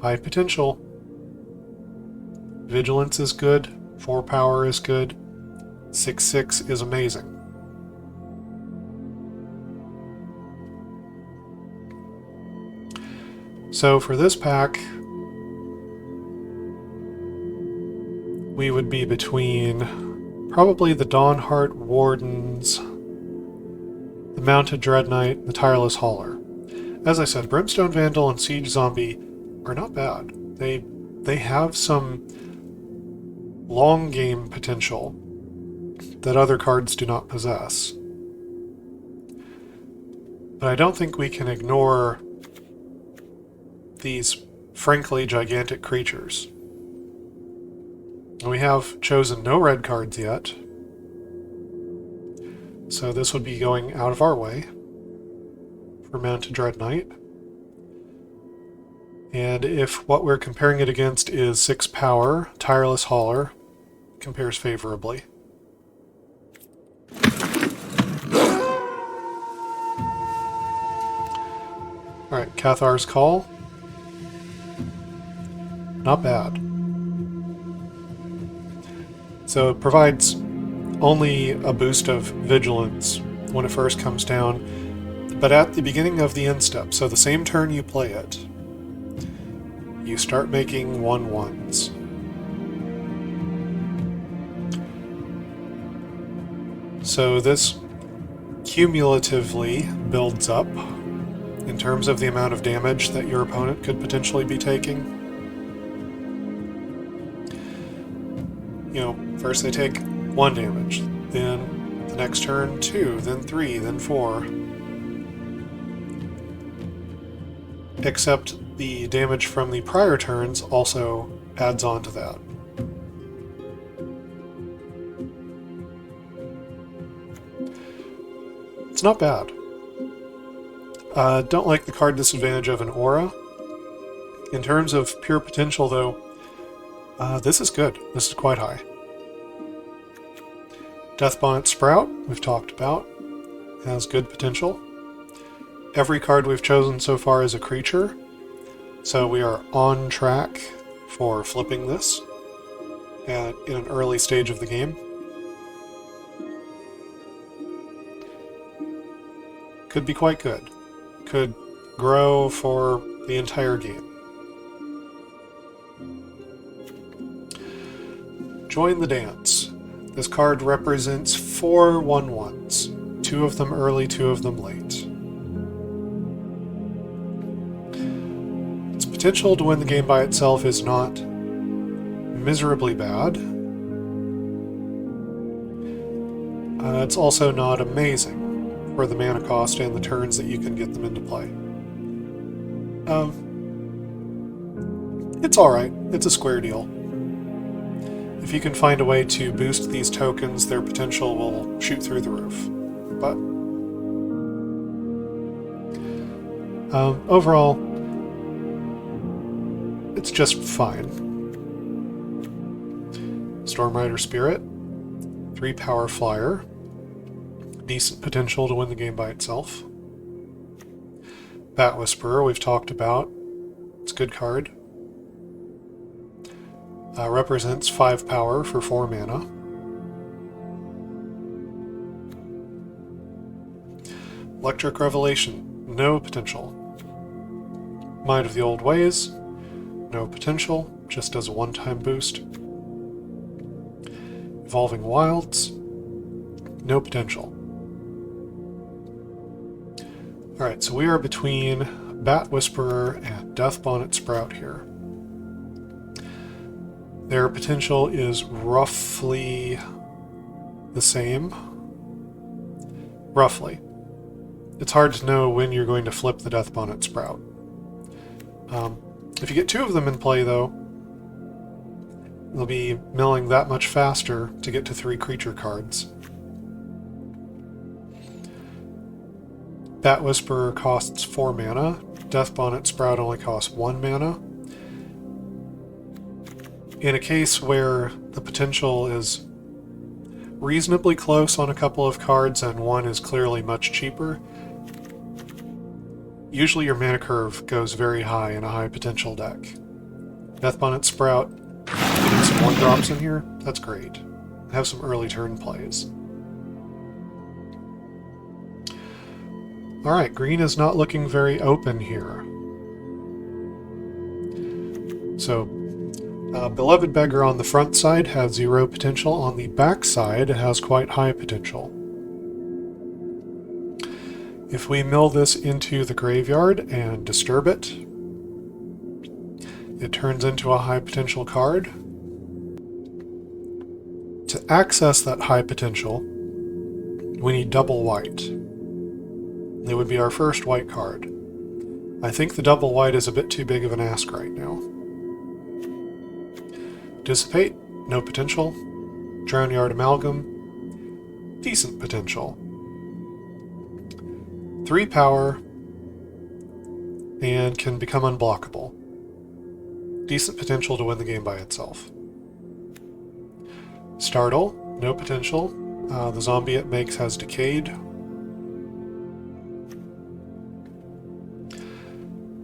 High potential. Vigilance is good. 4 power is good. 6/6 is amazing. So for this pack, we would be between probably the Dawnheart Wardens, the Mounted Dread Knight, the Tireless Hauler. As I said, Brimstone Vandal and Siege Zombie are not bad. They have some long game potential that other cards do not possess. But I don't think we can ignore these frankly gigantic creatures. We have chosen no red cards yet, so this would be going out of our way for Mounted Dread Knight. And if what we're comparing it against is 6 power, Tireless Hauler compares favorably. Alright, Alright, Cathar's Call. Not bad. So it provides only a boost of vigilance when it first comes down, but at the beginning of the end step, so the same turn you play it, you start making 1/1s. So this cumulatively builds up in terms of the amount of damage that your opponent could potentially be taking. You know, first they take 1 damage, then the next turn 2, then 3, then 4. Except the damage from the prior turns also adds on to that. It's not bad. Don't like the card disadvantage of an aura. In terms of pure potential, though, this is good. This is quite high. Deathbonnet Sprout, we've talked about, has good potential. Every card we've chosen so far is a creature, so we are on track for flipping this in an early stage of the game. Could be quite good. Could grow for the entire game. Join the Dance. This card represents 4 1/1s. 2 of them early, 2 of them late. Its potential to win the game by itself is not miserably bad. It's also not amazing for the mana cost and the turns that you can get them into play. It's alright. It's a square deal. If you can find a way to boost these tokens, their potential will shoot through the roof. But overall, it's just fine. Stormrider Spirit, 3 power flyer, decent potential to win the game by itself. Bat Whisperer, we've talked about. It's a good card. Represents 5 power for 4 mana. Electric Revelation, no potential. Mind of the Old Ways, no potential, just as a one-time boost. Evolving Wilds, no potential. Alright, so we are between Bat Whisperer and Deathbonnet Sprout here. Their potential is roughly the same. Roughly. It's hard to know when you're going to flip the Deathbonnet Sprout. If you get 2 of them in play, though, they'll be milling that much faster to get to 3 creature cards. Bat Whisperer costs 4 mana. Deathbonnet Sprout only costs 1 mana. In a case where the potential is reasonably close on a couple of cards and one is clearly much cheaper, usually your mana curve goes very high in a high potential deck. Deathbonnet Sprout, getting some 1-drops in here, that's great. Have some early turn plays. Alright, green is not looking very open here. So, Beloved Beggar on the front side has 0 potential. On the back side, it has quite high potential. If we mill this into the graveyard and disturb it, it turns into a high potential card. To access that high potential, we need double white. It would be our first white card. I think the double white is a bit too big of an ask right now. Dissipate, no potential. Drownyard Amalgam, decent potential. 3 power, and can become unblockable. Decent potential to win the game by itself. Startle, no potential. The zombie it makes has decayed.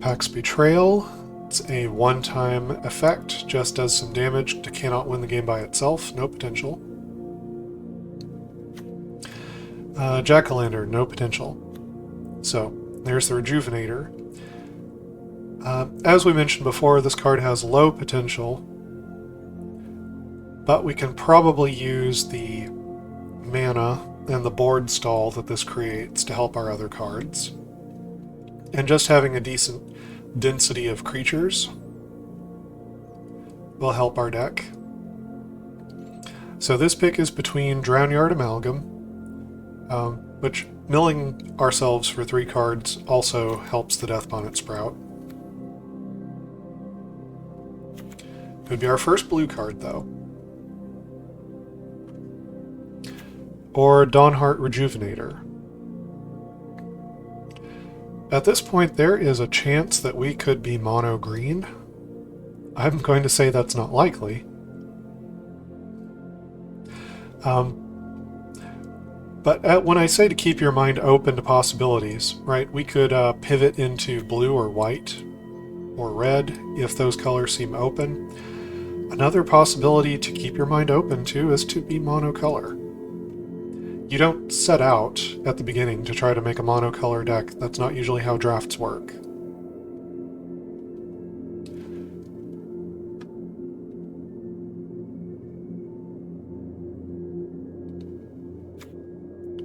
Pax Betrayal. It's a one-time effect, just does some damage, cannot win the game by itself, no potential. Jack-o'-lantern, no potential. So, there's the Rejuvenator. As we mentioned before, this card has low potential, but we can probably use the mana and the board stall that this creates to help our other cards. And just having a decent density of creatures will help our deck. So this pick is between Drownyard Amalgam, which milling ourselves for 3 cards also helps the Deathbonnet Sprout. It would be our first blue card, though. Or Dawnheart Rejuvenator. At this point, there is a chance that we could be mono green. I'm going to say that's not likely. But when I say to keep your mind open to possibilities, right, we could pivot into blue or white or red if those colors seem open. Another possibility to keep your mind open to is to be monocolor. You don't set out at the beginning to try to make a monocolor deck. That's not usually how drafts work.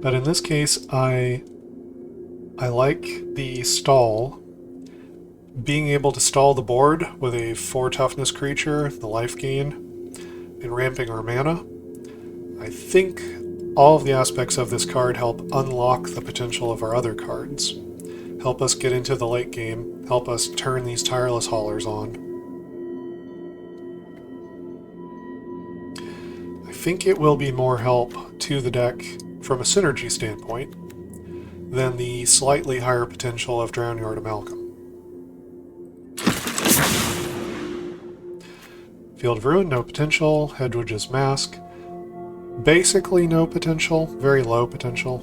But in this case, I like the stall. Being able to stall the board with a 4 toughness creature, the life gain, and ramping our mana. I think all of the aspects of this card help unlock the potential of our other cards. Help us get into the late game, help us turn these Tireless Haulers on. I think it will be more help to the deck from a synergy standpoint than the slightly higher potential of Drownyard Amalgam. Field of Ruin, no potential. Hedwig's Mask, basically no potential, very low potential.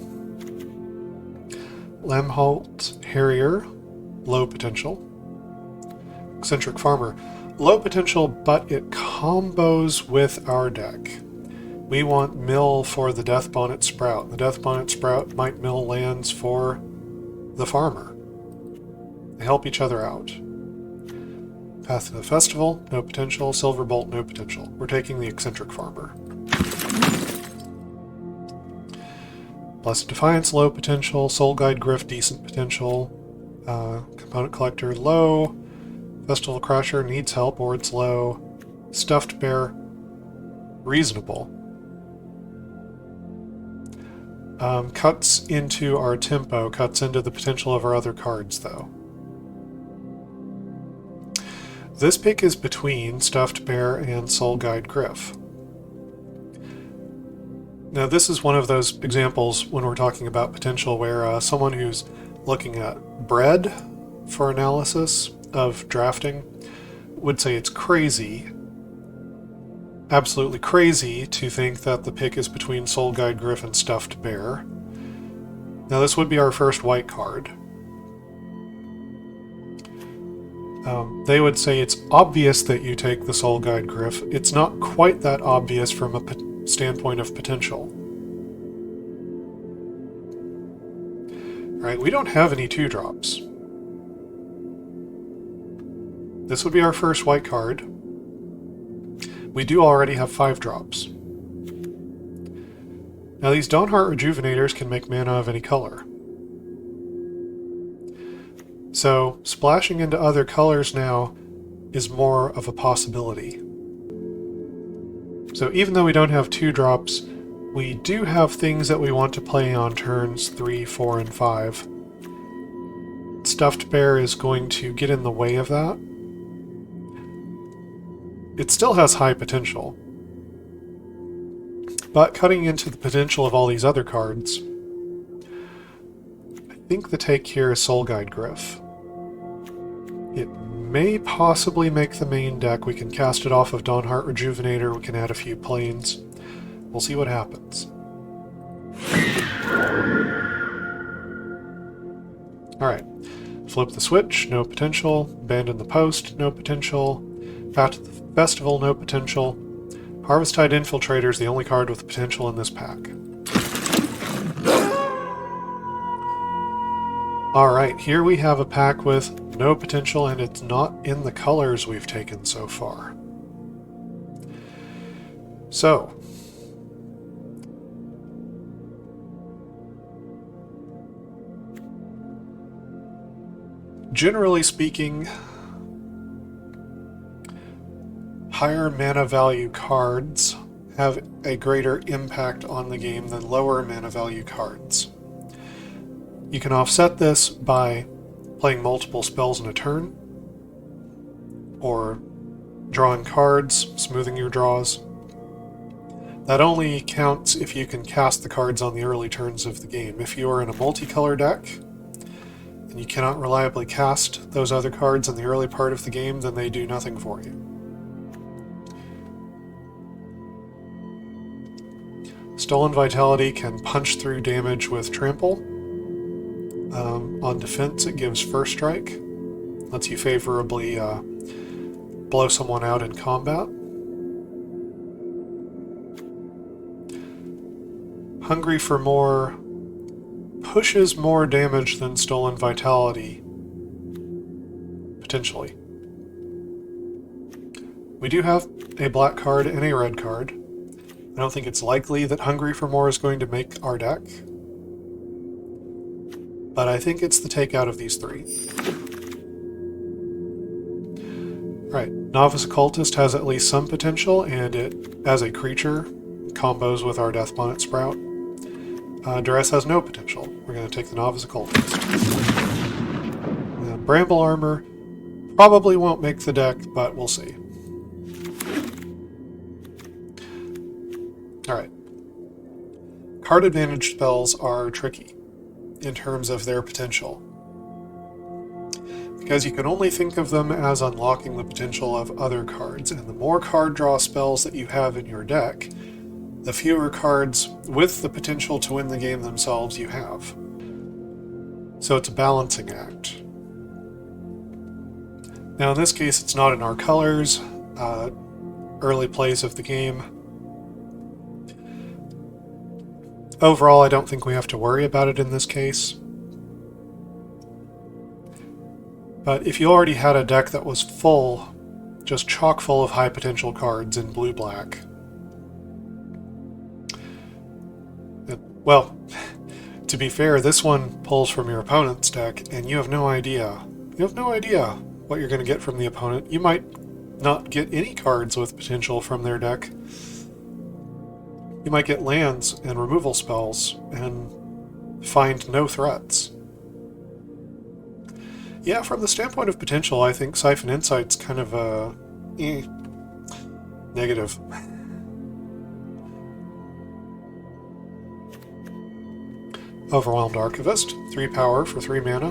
Lamholt Harrier, low potential. Eccentric Farmer, low potential, but it combos with our deck. We want mill for the Deathbonnet Sprout. The Deathbonnet Sprout might mill lands for the farmer. They help each other out. Path to the Festival, no potential. Silverbolt, no potential. We're taking the Eccentric Farmer. Blessed Defiance, low potential. Soul Guide Griff, decent potential. Component Collector, low. Festival Crasher needs help, or it's low. Stuffed Bear, reasonable. Cuts into our tempo, cuts into the potential of our other cards, though. This pick is between Stuffed Bear and Soul Guide Griff. Now, this is one of those examples when we're talking about potential where someone who's looking at bread for analysis of drafting would say it's crazy, absolutely crazy, to think that the pick is between Soul Guide Griff and Stuffed Bear. Now, this would be our first white card. They would say it's obvious that you take the Soul Guide Griff. It's not quite that obvious from a standpoint of potential. Right, we don't have any 2-drops. This would be our first white card. We do already have 5-drops. Now these Dawnheart Rejuvenators can make mana of any color. So splashing into other colors now is more of a possibility. So even though we don't have 2-drops, we do have things that we want to play on turns 3, 4, and 5. Stuffed Bear is going to get in the way of that. It still has high potential, but cutting into the potential of all these other cards, I think the take here is Soul Guide Griff. It may possibly make the main deck. We can cast it off of Dawnheart Rejuvenator, we can add a few planes. We'll see what happens. Alright, Flip the Switch, no potential. Abandon the Post, no potential. Festival, no potential. Harvesttide Infiltrator is the only card with potential in this pack. Alright, here we have a pack with no potential, and it's not in the colors we've taken so far. So, generally speaking, higher mana value cards have a greater impact on the game than lower mana value cards. You can offset this by playing multiple spells in a turn, or drawing cards, smoothing your draws. That only counts if you can cast the cards on the early turns of the game. If you are in a multicolor deck, and you cannot reliably cast those other cards in the early part of the game, then they do nothing for you. Stolen Vitality can punch through damage with Trample. On defense, it gives First Strike. Lets you favorably blow someone out in combat. Hungry for More pushes more damage than Stolen Vitality, potentially. We do have a black card and a red card. I don't think it's likely that Hungry for More is going to make our deck, but I think it's the takeout of these three. Right, Novice Occultist has at least some potential, and it, as a creature, combos with our Death Bonnet Sprout. Duress has no potential. We're going to take the Novice Occultist. Bramble Armor probably won't make the deck, but we'll see. Alright. Card advantage spells are tricky in terms of their potential, because you can only think of them as unlocking the potential of other cards, and the more card draw spells that you have in your deck, the fewer cards with the potential to win the game themselves you have. So it's a balancing act. Now in this case, it's not in our colors. Early plays of the game. Overall, I don't think we have to worry about it in this case. But if you already had a deck that was full, just chock full of high potential cards in blue-black, well, to be fair, this one pulls from your opponent's deck, and you have no idea. You have no idea what you're going to get from the opponent. You might not get any cards with potential from their deck. You might get lands and removal spells and find no threats. Yeah, from the standpoint of potential, I think Siphon Insight's kind of a negative. Overwhelmed Archivist, 3 power for 3 mana,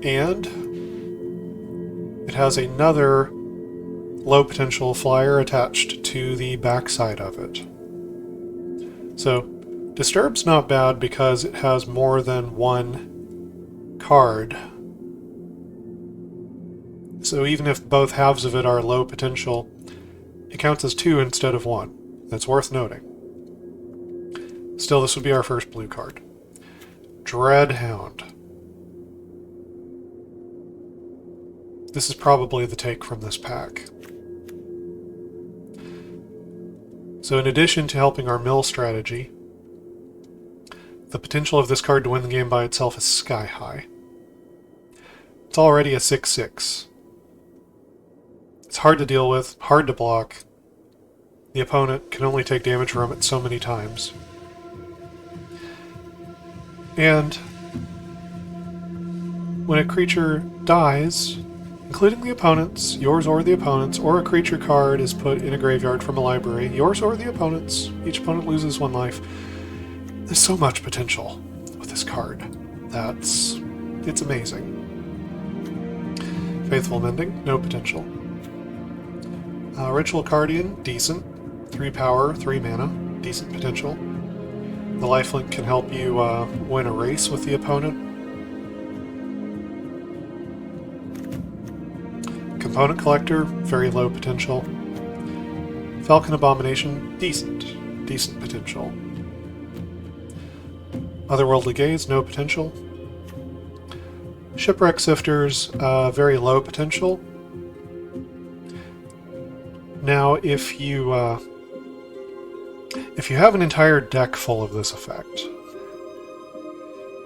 and it has another low potential flyer attached to the backside of it. So, Disturb's not bad because it has more than one card. So even if both halves of it are low potential, it counts as 2 instead of 1. That's worth noting. Still, this would be our first blue card. Dreadhound. This is probably the take from this pack. So in addition to helping our mill strategy, the potential of this card to win the game by itself is sky high. It's already a 6/6. It's hard to deal with, hard to block. The opponent can only take damage from it so many times. And when a creature dies, including the opponent's, yours or the opponent's, or a creature card is put in a graveyard from a library, yours or the opponent's, each opponent loses 1 life. There's so much potential with this card. It's amazing. Faithful Mending, no potential. Ritual Guardian, decent. 3 power, 3 mana, decent potential. The lifelink can help you win a race with the opponent. Component Collector, very low potential. Falcon Abomination, decent potential. Otherworldly Gaze, no potential. Shipwreck Sifters, very low potential. Now, if you have an entire deck full of this effect,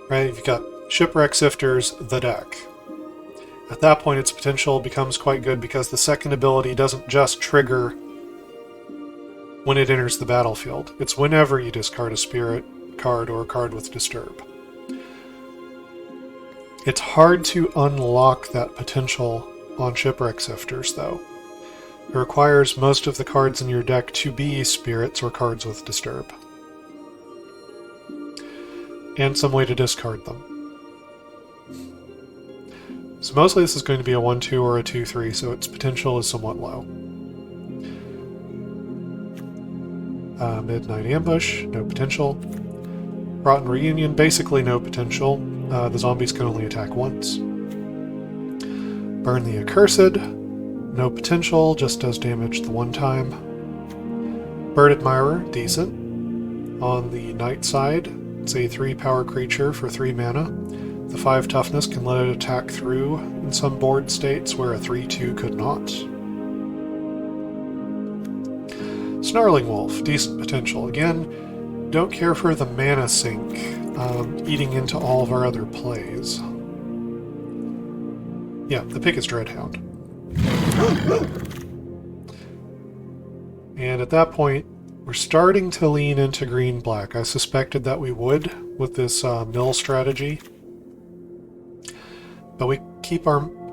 right? You've got Shipwreck Sifters, the deck. At that point, its potential becomes quite good because the second ability doesn't just trigger when it enters the battlefield. It's whenever you discard a spirit card or a card with Disturb. It's hard to unlock that potential on Shipwreck Sifters, though. It requires most of the cards in your deck to be spirits or cards with Disturb. And some way to discard them. So mostly this is going to be a 1-2 or a 2-3, so its potential is somewhat low. Midnight Ambush, no potential. Rotten Reunion, basically no potential. The zombies can only attack once. Burn the Accursed, no potential, just does damage the one time. Bird Admirer, decent. On the night side, it's a 3-power creature for 3 mana. The 5 toughness can let it attack through in some board states where a 3-2 could not. Snarling Wolf, decent potential. Again, don't care for the mana sink eating into all of our other plays. Yeah, the pick is Dreadhound. And at that point, we're starting to lean into green-black. I suspected that we would with this mill strategy. But we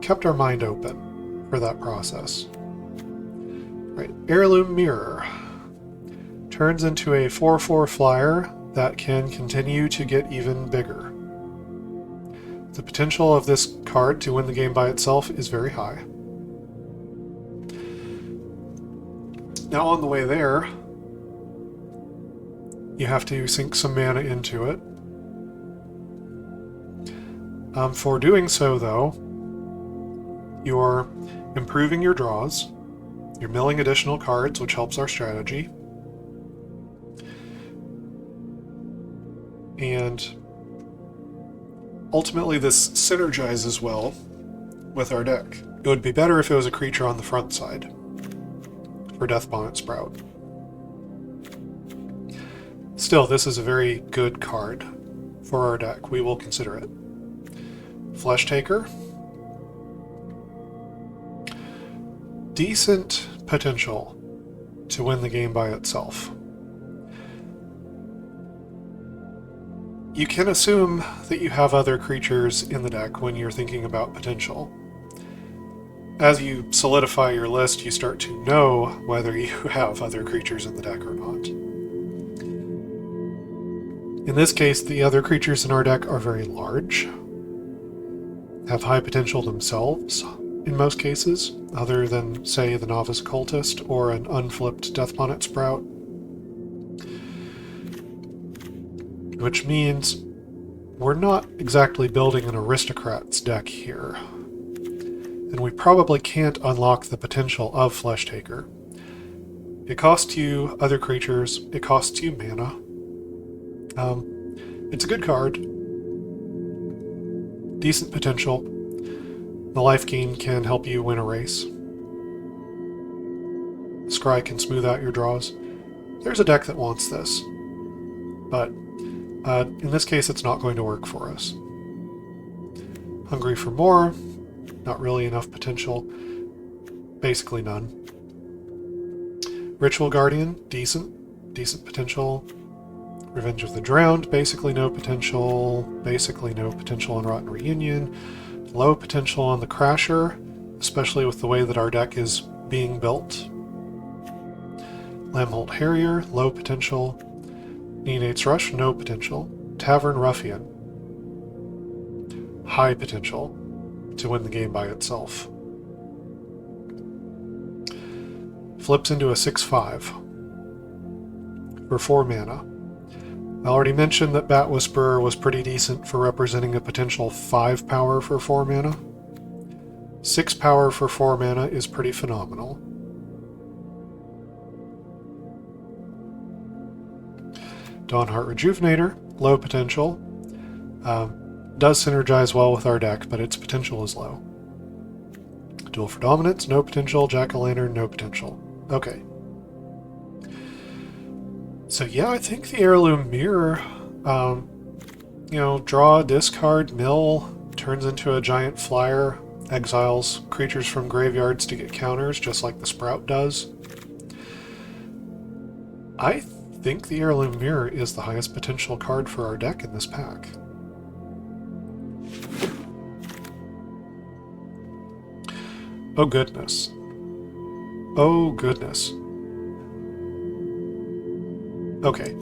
kept our mind open for that process. Right, Heirloom Mirror turns into a 4/4 flyer that can continue to get even bigger. The potential of this card to win the game by itself is very high. Now on the way there, you have to sink some mana into it. For doing so, though, you're improving your draws, you're milling additional cards, which helps our strategy, and ultimately this synergizes well with our deck. It would be better if it was a creature on the front side for Death Bonnet Sprout. Still, this is a very good card for our deck. We will consider it. Flesh Taker. Decent potential to win the game by itself. You can assume that you have other creatures in the deck when you're thinking about potential. As you solidify your list, you start to know whether you have other creatures in the deck or not. In this case, the other creatures in our deck are very large, have high potential themselves, in most cases, other than, say, the Novice Cultist or an unflipped Death Bonnet Sprout. Which means we're not exactly building an Aristocrats deck here. And we probably can't unlock the potential of Flesh Taker. It costs you other creatures, it costs you mana. It's a good card. Decent potential. The life gain can help you win a race. Scry can smooth out your draws. There's a deck that wants this. But in this case, it's not going to work for us. Hungry for More. Not really enough potential. Basically none. Ritual Guardian. Decent potential. Revenge of the Drowned, basically no potential. Basically no potential on Rotten Reunion. Low potential on the Crasher, especially with the way that our deck is being built. Lamholt Harrier, low potential. Neonate's Rush, no potential. Tavern Ruffian, high potential to win the game by itself. Flips into a 6/5 for 4 mana. I already mentioned that Bat Whisperer was pretty decent for representing a potential 5 power for 4 mana. 6 power for 4 mana is pretty phenomenal. Dawnheart Rejuvenator, low potential. Does synergize well with our deck, but its potential is low. Duel for Dominance, no potential. Jack-o'-lantern, no potential. Okay. So yeah, I think the Heirloom Mirror, you know, draw, discard, mill, turns into a giant flyer, exiles creatures from graveyards to get counters, just like the Sprout does. I think the Heirloom Mirror is the highest potential card for our deck in this pack. Oh goodness. Oh goodness. Okay.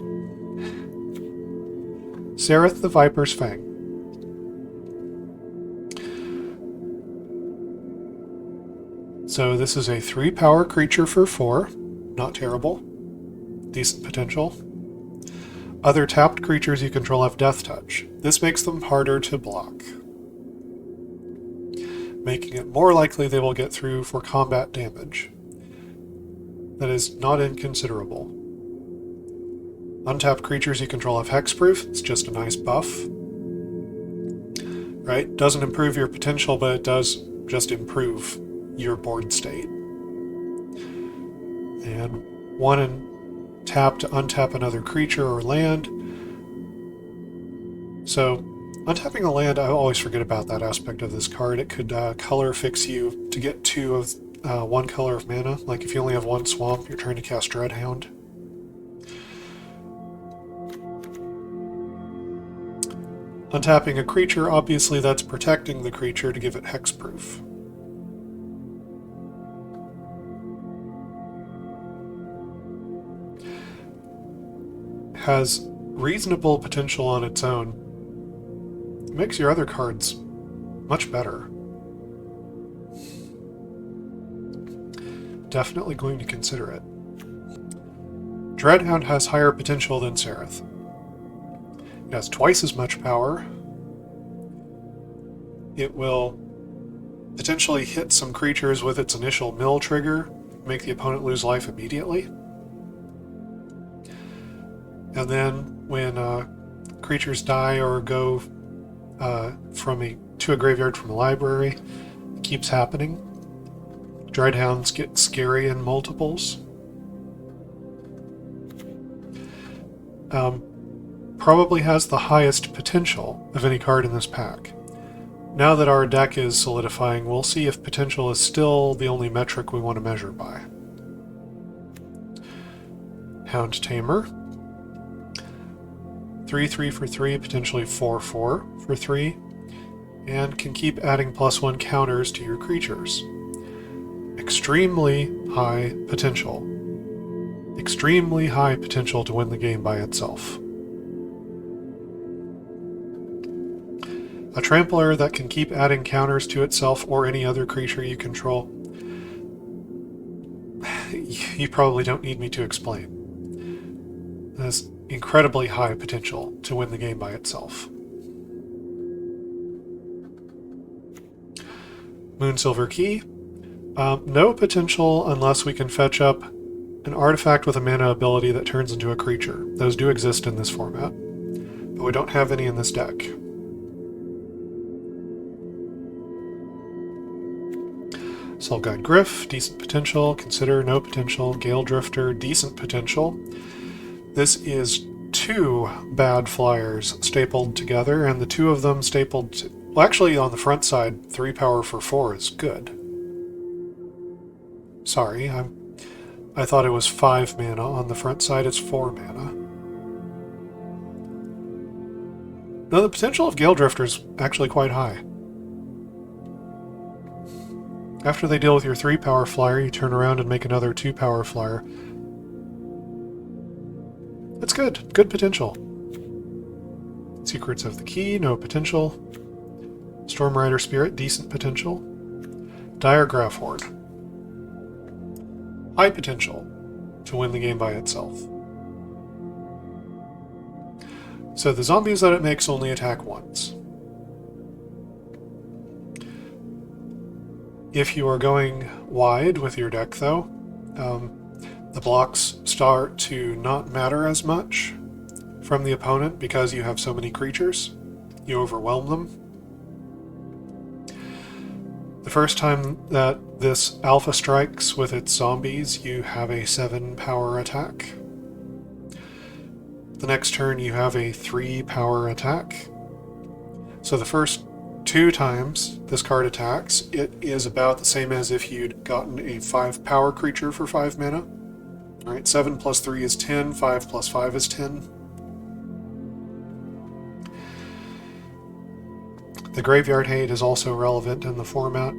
Sereth the Viper's Fang. So this is a 3-power creature for 4. Not terrible. Decent potential. Other tapped creatures you control have Death Touch. This makes them harder to block, making it more likely they will get through for combat damage. That is not inconsiderable. Untapped creatures you control have Hexproof. It's just a nice buff. Right? Doesn't improve your potential, but it does just improve your board state. And 1 and tap to untap another creature or land. So, untapping a land, I always forget about that aspect of this card. It could color fix you to get 2 of 1 color of mana. Like if you only have 1 swamp, you're trying to cast Dreadhound. Untapping a creature, obviously that's protecting the creature to give it hexproof. Has reasonable potential on its own. It makes your other cards much better. Definitely going to consider it. Dreadhound has higher potential than Sereth. It has twice as much power. It will potentially hit some creatures with its initial mill trigger, make the opponent lose life immediately. And then when creatures die or go to a graveyard from a library, it keeps happening. Dreadhounds get scary in multiples. Probably has the highest potential of any card in this pack. Now that our deck is solidifying, we'll see if potential is still the only metric we want to measure by. Hound Tamer. 3/3 for 3, potentially 4/4 for 3, and can keep adding +1 counters to your creatures. Extremely high potential. Extremely high potential to win the game by itself. A trampler that can keep adding counters to itself or any other creature you control. You probably don't need me to explain. That's incredibly high potential to win the game by itself. Moonsilver Key. No potential unless we can fetch up an artifact with a mana ability that turns into a creature. Those do exist in this format, but we don't have any in this deck. Soulguide Gryff, decent potential. Consider, no potential. Gale Drifter, decent potential. This is 2 bad flyers stapled together, and the 2 of them stapled to, well, actually on the front side, 3 power for 4 is good. Sorry, I thought it was 5 mana. On the front side, it's 4 mana. No, the potential of Gale Drifter is actually quite high. After they deal with your 3 power flyer, you turn around and make another 2 power flyer. That's good. Good potential. Secrets of the Key, no potential. Stormrider Spirit, decent potential. Diregraph Horde. High potential to win the game by itself. So the zombies that it makes only attack once. If you are going wide with your deck, though, the blocks start to not matter as much from the opponent because you have so many creatures. You overwhelm them. The first time that this alpha strikes with its zombies, you have a 7 power attack. The next turn you have a 3 power attack. So the first 2 times this card attacks, it is about the same as if you'd gotten a 5 power creature for 5 mana. Alright, 7 plus 3 is 10, 5 plus 5 is 10. The Graveyard Hate is also relevant in the format.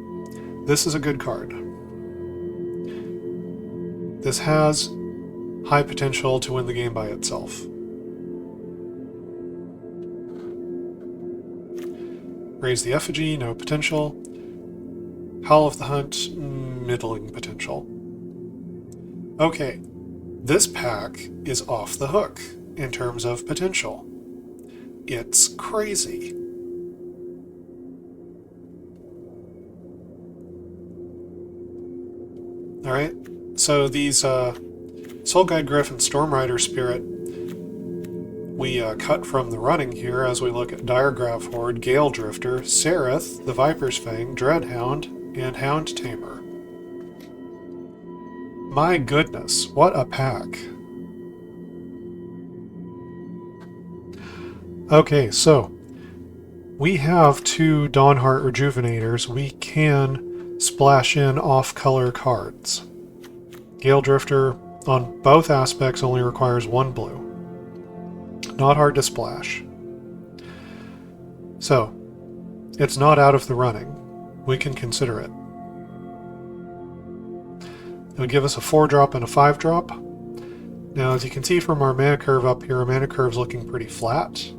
This is a good card. This has high potential to win the game by itself. Raise the Effigy, no potential. Howl of the Hunt, middling potential. Okay, this pack is off the hook in terms of potential. It's crazy. Alright, so these Soulguide Gryph and Stormrider Spirit we cut from the running here as we look at Diregraph Horde, Gale Drifter, Sereth, the Viper's Fang, Dreadhound, and Hound Tamer. My goodness, what a pack. Okay, so we have 2 Dawnheart Rejuvenators. We can splash in off-color cards. Gale Drifter, on both aspects, only requires 1 blue. Not hard to splash. So, it's not out of the running. We can consider it. It would give us a 4-drop and a 5-drop. Now, as you can see from our mana curve up here, our mana curve's looking pretty flat.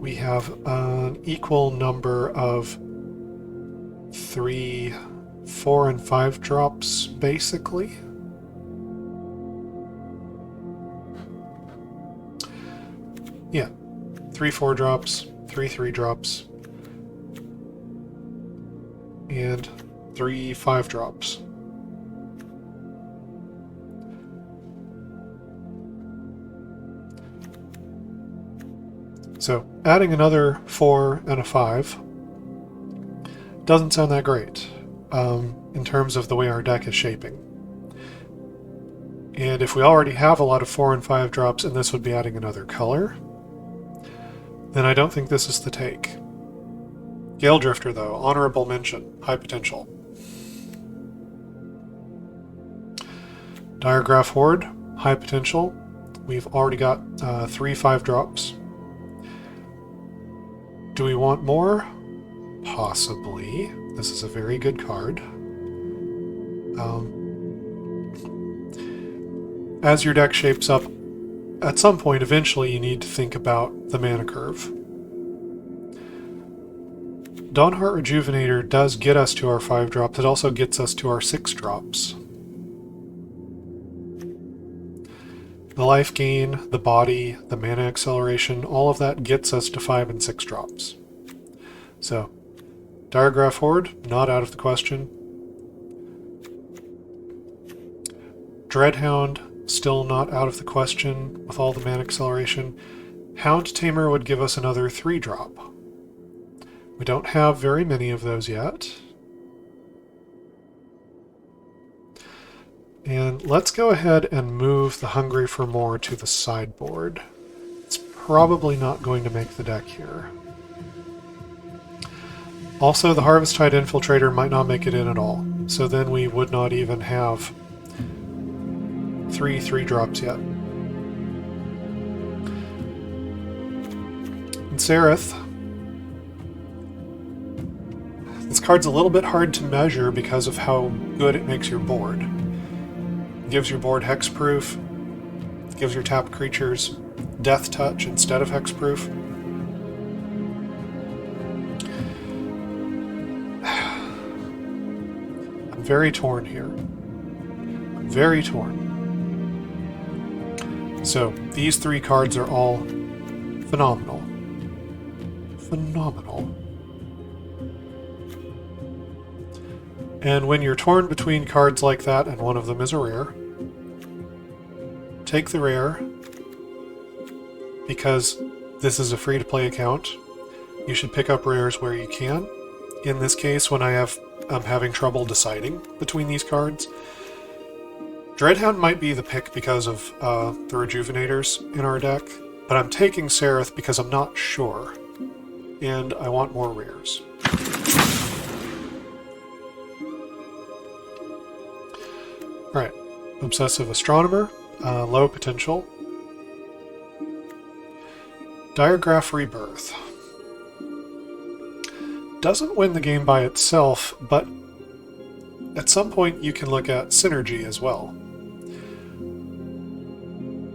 We have an equal number of 3, 4, and 5 drops, basically. Yeah, 3 4 drops, 3 3 drops, and 3 5 drops. So, adding another 4 and a 5 doesn't sound that great in terms of the way our deck is shaping. And if we already have a lot of 4 and 5 drops and this would be adding another color, then I don't think this is the take. Gale Drifter, though, honorable mention, high potential. Diregraph Horde, high potential. We've already got 3 5 drops. Do we want more? Possibly. This is a very good card. As your deck shapes up, at some point, eventually, you need to think about the mana curve. Dawnheart Rejuvenator does get us to our 5 drops. It also gets us to our 6 drops. The life gain, the body, the mana acceleration, all of that gets us to 5 and 6 drops. So, Diregraph Horde, not out of the question. Dreadhound, still not out of the question with all the mana acceleration. Hound Tamer would give us another 3 drop. We don't have very many of those yet. And let's go ahead and move the Hungry for More to the sideboard. It's probably not going to make the deck here. Also, the Harvesttide Infiltrator might not make it in at all, so then we would not even have 3 3-drops yet. And Sereth. This card's a little bit hard to measure because of how good it makes your board. It gives your board hexproof, it gives your tapped creatures Death Touch instead of hexproof. I'm very torn here. I'm very torn. So, these 3 cards are all phenomenal. Phenomenal. And when you're torn between cards like that and one of them is a rare, take the rare, because this is a free-to-play account. You should pick up rares where you can. In this case, when I'm having trouble deciding between these cards, Dreadhound might be the pick because of the Rejuvenators in our deck, but I'm taking Sereth because I'm not sure, and I want more rares. Alright, Obsessive Astronomer, low potential. Diregraph Rebirth. Doesn't win the game by itself, but at some point you can look at synergy as well.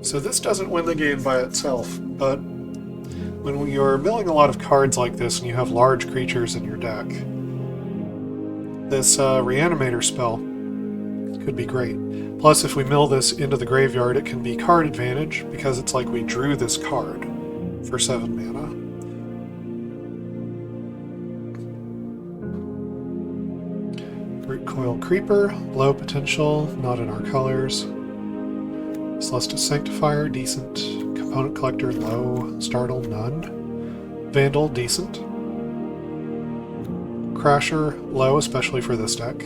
So this doesn't win the game by itself, but when you're milling a lot of cards like this and you have large creatures in your deck, this Reanimator spell could be great. Plus, if we mill this into the graveyard, it can be card advantage, because it's like we drew this card for 7 mana. Rootcoil Creeper, low potential, not in our colors. Celestus Sanctifier, decent. Component Collector, low. Startle, none. Vandal, decent. Crasher, low, especially for this deck.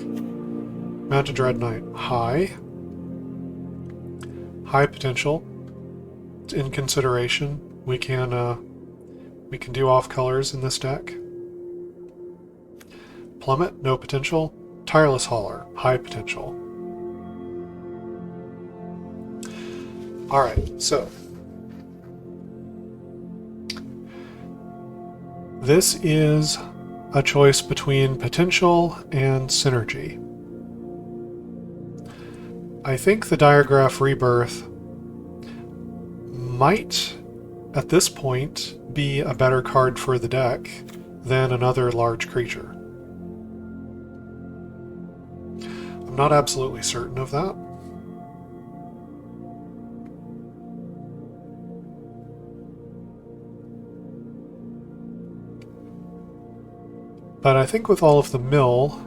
Mounted Dread Knight, high. High potential. It's in consideration. We can do off colors in this deck. Plummet, no potential. Tireless Hauler, high potential. Alright, so this is a choice between potential and synergy. I think the Diregraph Rebirth might, at this point, be a better card for the deck than another large creature. I'm not absolutely certain of that. But I think with all of the mill,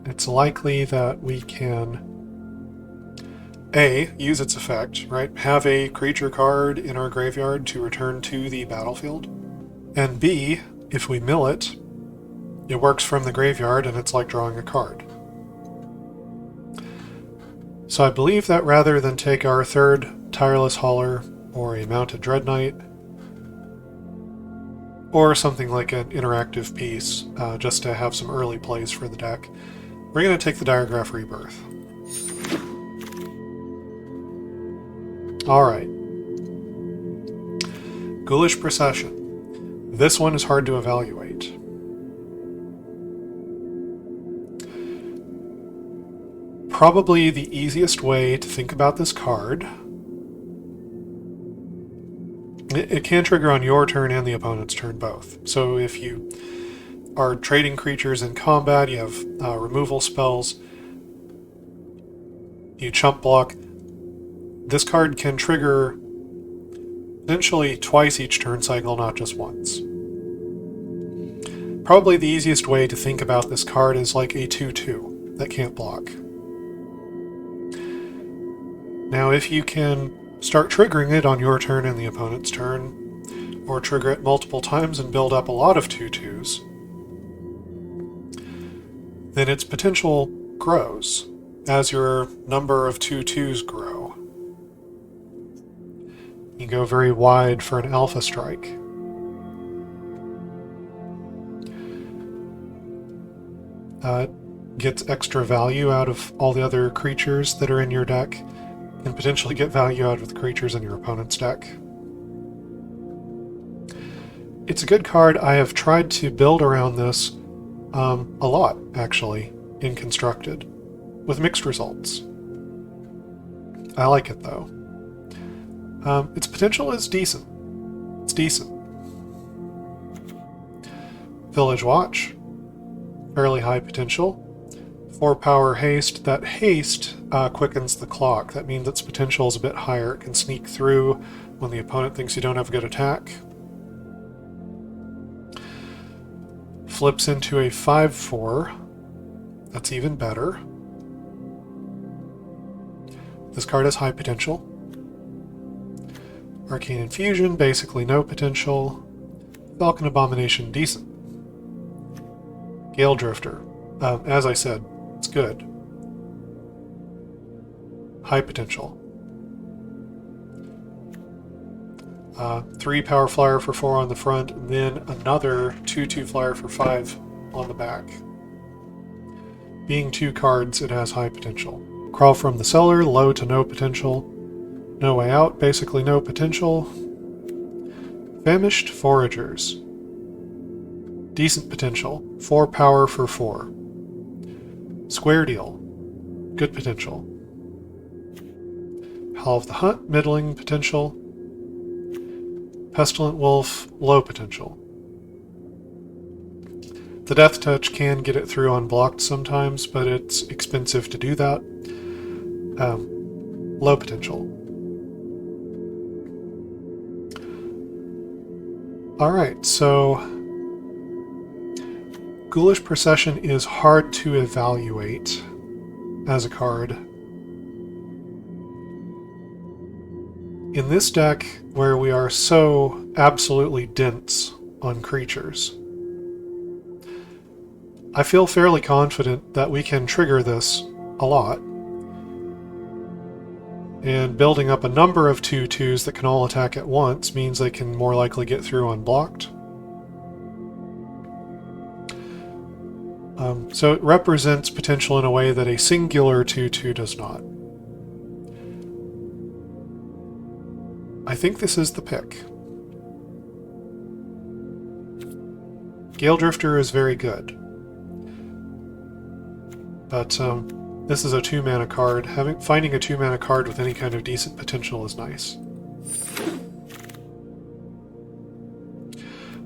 it's likely that we can A, use its effect, right? Have a creature card in our graveyard to return to the battlefield. And B, if we mill it, it works from the graveyard and it's like drawing a card. So I believe that rather than take our third Tireless Hauler or a Mounted Dread Knight, or something like an interactive piece, just to have some early plays for the deck, we're going to take the Diregraph Rebirth. Alright. Ghoulish Procession. This one is hard to evaluate. Probably the easiest way to think about this card, it can trigger on your turn and the opponent's turn both. So if you are trading creatures in combat, you have removal spells, you chump block, this card can trigger potentially twice each turn cycle, not just once. Probably the easiest way to think about this card is like a 2/2 that can't block. Now if you can start triggering it on your turn and the opponent's turn, or trigger it multiple times and build up a lot of 2/2s, then its potential grows as your number of 2/2s grow. You go very wide for an Alpha Strike. Gets extra value out of all the other creatures that are in your deck, and potentially get value out of the creatures in your opponent's deck. It's a good card. I have tried to build around this a lot, actually, in Constructed, with mixed results. I like it, though. Its potential is decent. It's decent. Village Watch. Fairly high potential. 4 power haste. That haste quickens the clock. That means its potential is a bit higher. It can sneak through when the opponent thinks you don't have a good attack. Flips into a 5/4. That's even better. This card has high potential. Arcane Infusion, basically no potential. Falcon Abomination, decent. Gale Drifter, as I said, it's good. High potential. 3 Power Flyer for 4 on the front, and then another 2/2 Flyer for 5 on the back. Being 2 cards, it has high potential. Crawl from the Cellar, low to no potential. No Way Out, basically no potential. Famished Foragers. Decent potential. 4 power for 4. Square Deal. Good potential. Howl of the Hunt, middling potential. Pestilent Wolf, low potential. The Death Touch can get it through unblocked sometimes, but it's expensive to do that. Low potential. Alright, so Ghoulish Procession is hard to evaluate as a card. In this deck, where we are so absolutely dense on creatures, I feel fairly confident that we can trigger this a lot. And building up a number of 2/2s that can all attack at once means they can more likely get through unblocked. So it represents potential in a way that a singular 2/2 does not. I think this is the pick. Gale Drifter is very good. But this is a 2-mana card. Finding a 2-mana card with any kind of decent potential is nice.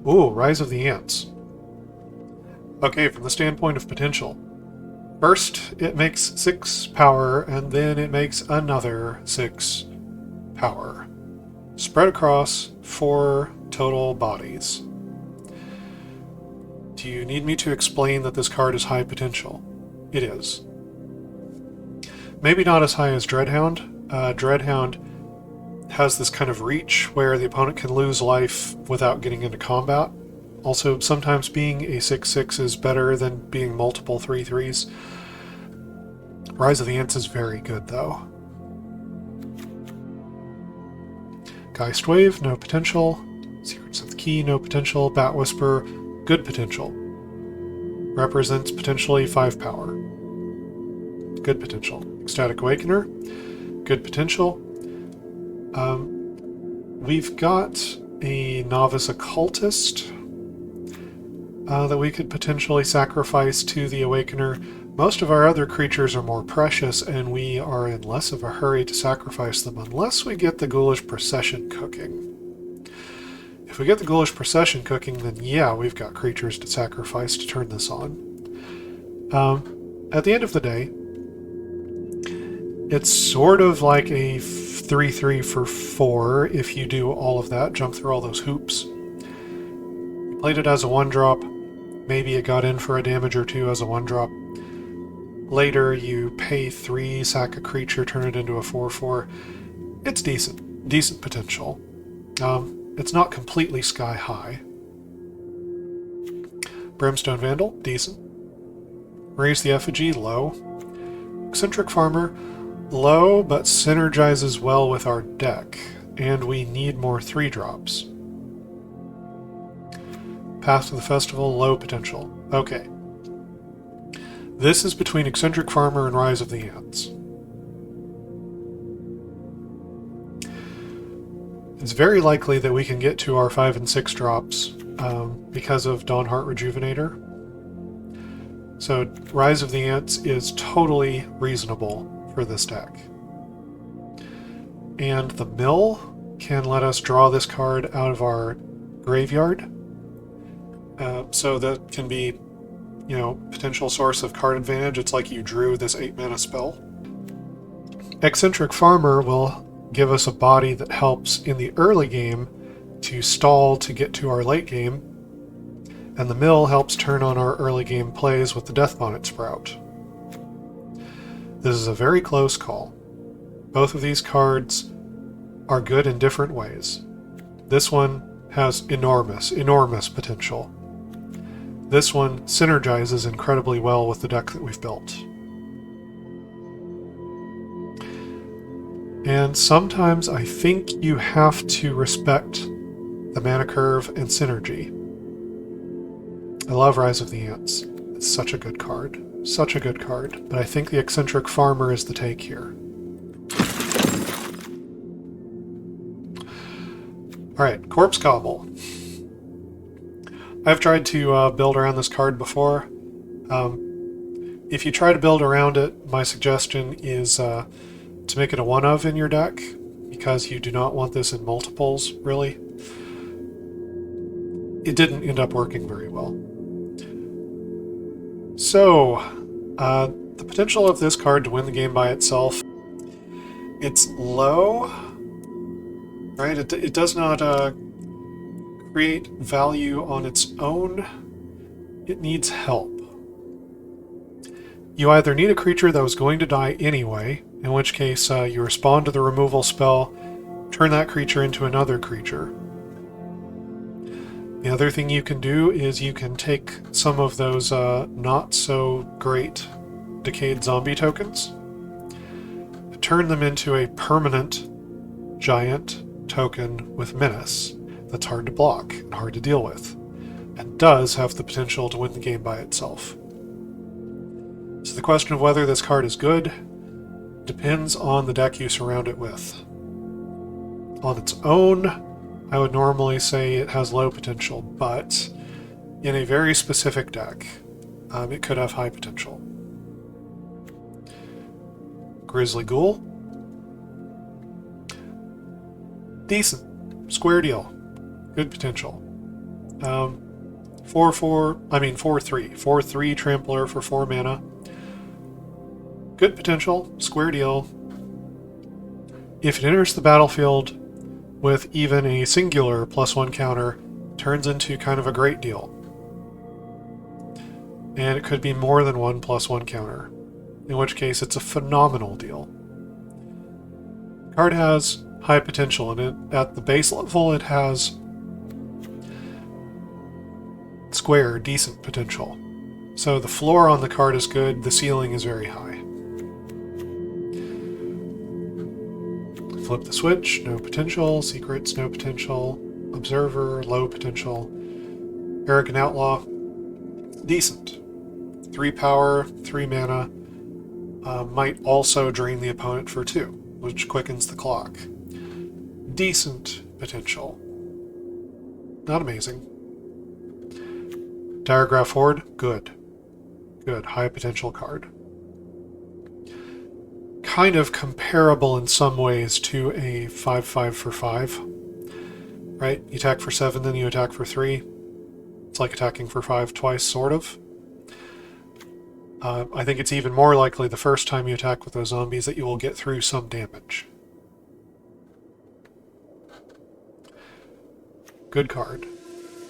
Ooh, Rise of the Ants. Okay, from the standpoint of potential. First, it makes 6 power, and then it makes another 6 power. Spread across 4 total bodies. Do you need me to explain that this card is high potential? It is. Maybe not as high as Dreadhound. Dreadhound has this kind of reach where the opponent can lose life without getting into combat. Also, sometimes being a 6/6 is better than being multiple 3/3s. Rise of the Ants is very good, though. Geist Wave, no potential. Secrets of the Key, no potential. Bat Whisper, good potential. Represents potentially 5 power. Good potential. Ecstatic Awakener, good potential. We've got a Novice Occultist that we could potentially sacrifice to the Awakener. Most of our other creatures are more precious, and we are in less of a hurry to sacrifice them unless we get the Ghoulish Procession cooking. If we get the Ghoulish Procession cooking, then yeah, we've got creatures to sacrifice to turn this on. At the end of the day, it's sort of like a 3/3 for 4 if you do all of that, jump through all those hoops. You played it as a 1-drop, maybe it got in for a damage or 2 as a 1-drop. Later you pay 3, sack a creature, turn it into a 4/4. It's decent potential. It's not completely sky high. Brimstone Vandal, decent. Raise the Effigy, low. Eccentric Farmer, low, but synergizes well with our deck, and we need more 3-drops. Path to the Festival, low potential. Okay. This is between Eccentric Farmer and Rise of the Ants. It's very likely that we can get to our 5 and 6 drops because of Dawnheart Rejuvenator. So Rise of the Ants is totally reasonable for this deck. And the Mill can let us draw this card out of our graveyard. So that can be, potential source of card advantage. It's like you drew this 8-mana spell. Eccentric Farmer will give us a body that helps in the early game to stall to get to our late game, and the Mill helps turn on our early game plays with the Death Bonnet Sprout. This is a very close call. Both of these cards are good in different ways. This one has enormous, enormous potential. This one synergizes incredibly well with the deck that we've built. And sometimes I think you have to respect the mana curve and synergy. I love Rise of the Ants. It's such a good card. Such a good card. But I think the Eccentric Farmer is the take here. Alright, Corpse Cobble. I've tried to build around this card before. If you try to build around it, my suggestion is to make it a one-of in your deck, because you do not want this in multiples, really. It didn't end up working very well. So, the potential of this card to win the game by itself, it's low, right? It does not create value on its own. It needs help. You either need a creature that was going to die anyway, in which case you respond to the removal spell, turn that creature into another creature. The other thing you can do is you can take some of those not so great decayed zombie tokens, turn them into a permanent giant token with menace that's hard to block and hard to deal with, and does have the potential to win the game by itself. So the question of whether this card is good depends on the deck you surround it with. On its own, I would normally say it has low potential, but in a very specific deck, it could have high potential. Grizzly Ghoul. Decent. Square deal. Good potential. 4-3. 4-3 Trampler for 4 mana. Good potential. Square deal. If it enters the battlefield with even a singular +1 counter, turns into kind of a great deal. And it could be more than one +1 counter, in which case it's a phenomenal deal. The card has high potential, and at the base level it has square, decent potential. So the floor on the card is good, the ceiling is very high. Flip the switch, no potential. Secrets, no potential. Observer, low potential. Arrogant Outlaw, decent. 3 power, 3 mana. Might also drain the opponent for 2, which quickens the clock. Decent potential. Not amazing. Diregraph Horde, good. Good, high potential card. Kind of comparable in some ways to a 5/5 for 5. Right? You attack for 7, then you attack for 3. It's like attacking for 5 twice, sort of. I think it's even more likely the first time you attack with those zombies that you will get through some damage. Good card.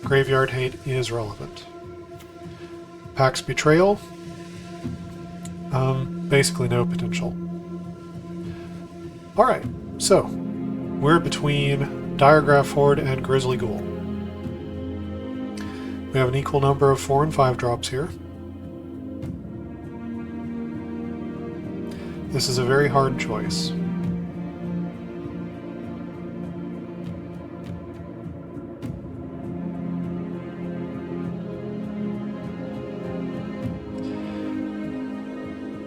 Graveyard Hate is relevant. Pax Betrayal. Basically no potential. Alright, so we're between Diregraph Horde and Grizzly Ghoul. We have an equal number of 4 and 5 drops here. This is a very hard choice.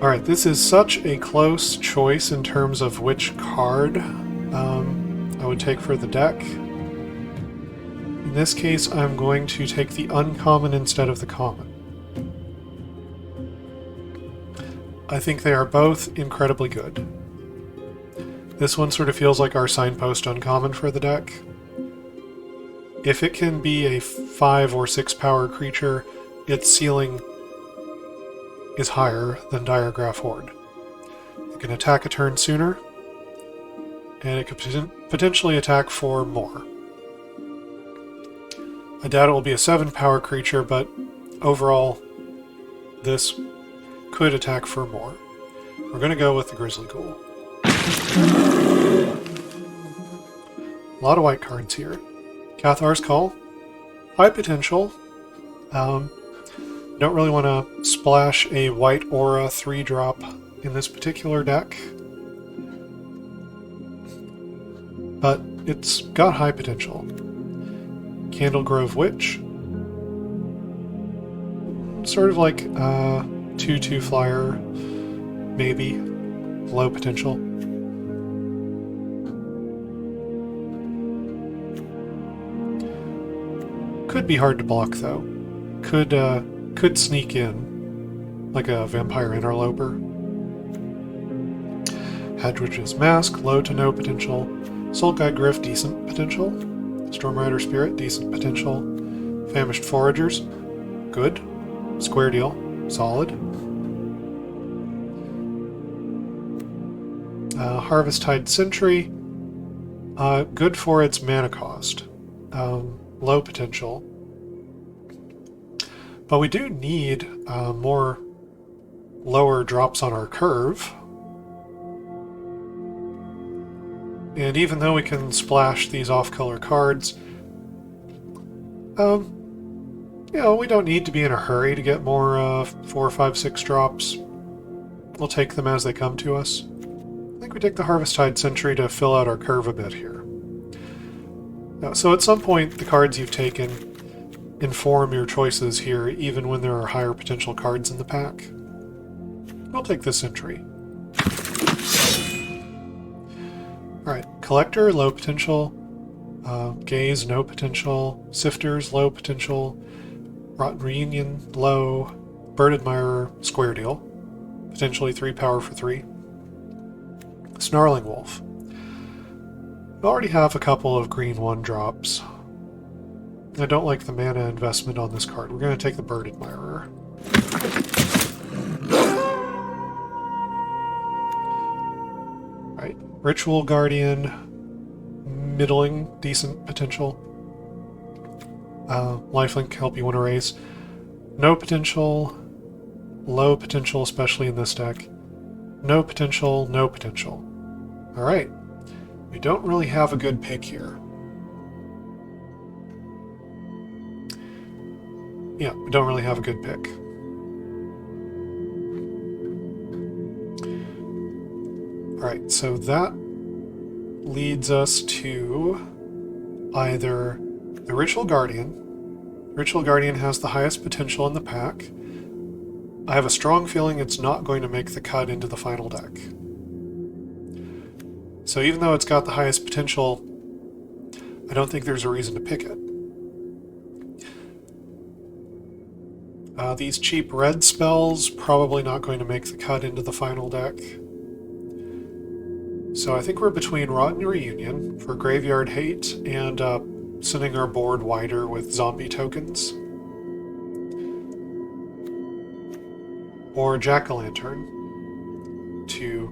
Alright, this is such a close choice in terms of which card I would take for the deck. In this case, I'm going to take the uncommon instead of the common. I think they are both incredibly good. This one sort of feels like our signpost uncommon for the deck. If it can be a 5 or 6 power creature, its ceiling is higher than Diregraph Horde. It can attack a turn sooner, and it could potentially attack for more. I doubt it will be a 7 power creature, but overall, this could attack for more. We're going to go with the Grizzly Ghoul. A lot of white cards here. Cathar's Call. High potential. Don't really want to splash a white aura 3-drop in this particular deck. But it's got high potential. Candlegrove Witch. Sort of like a 2/2 flyer, maybe. Low potential. Could be hard to block though. Could sneak in like a Vampire Interloper. Hedwig's Mask, low to no potential. Soulguide Gryff, decent potential. Stormrider Spirit, decent potential. Famished Foragers, good. Square Deal, solid. Harvesttide Sentry, good for its mana cost. Low potential. But we do need more lower drops on our curve. And even though we can splash these off-color cards, we don't need to be in a hurry to get more 4, 5, 6 drops. We'll take them as they come to us. I think we take the Harvesttide Sentry to fill out our curve a bit here. So at some point, the cards you've taken inform your choices here, even when there are higher potential cards in the pack. We'll take the Sentry. Alright, Collector, low potential. Gaze, no potential. Sifters, low potential. Rotten Reunion, low. Bird Admirer, square deal. Potentially 3 power for 3. Snarling Wolf. We already have a couple of green 1-drops. I don't like the mana investment on this card. We're going to take the Bird Admirer. Alright, Ritual Guardian, middling, decent potential. Lifelink, help you win a race. No potential, low potential, especially in this deck. No potential, no potential. Alright, we don't really have a good pick here. Yeah, we don't really have a good pick. Alright, so that leads us to either the Ritual Guardian. Ritual Guardian has the highest potential in the pack. I have a strong feeling it's not going to make the cut into the final deck. So even though it's got the highest potential, I don't think there's a reason to pick it. These cheap red spells, probably not going to make the cut into the final deck. So I think we're between Rotten Reunion for Graveyard Hate and sending our board wider with zombie tokens. Or Jack-o'-lantern to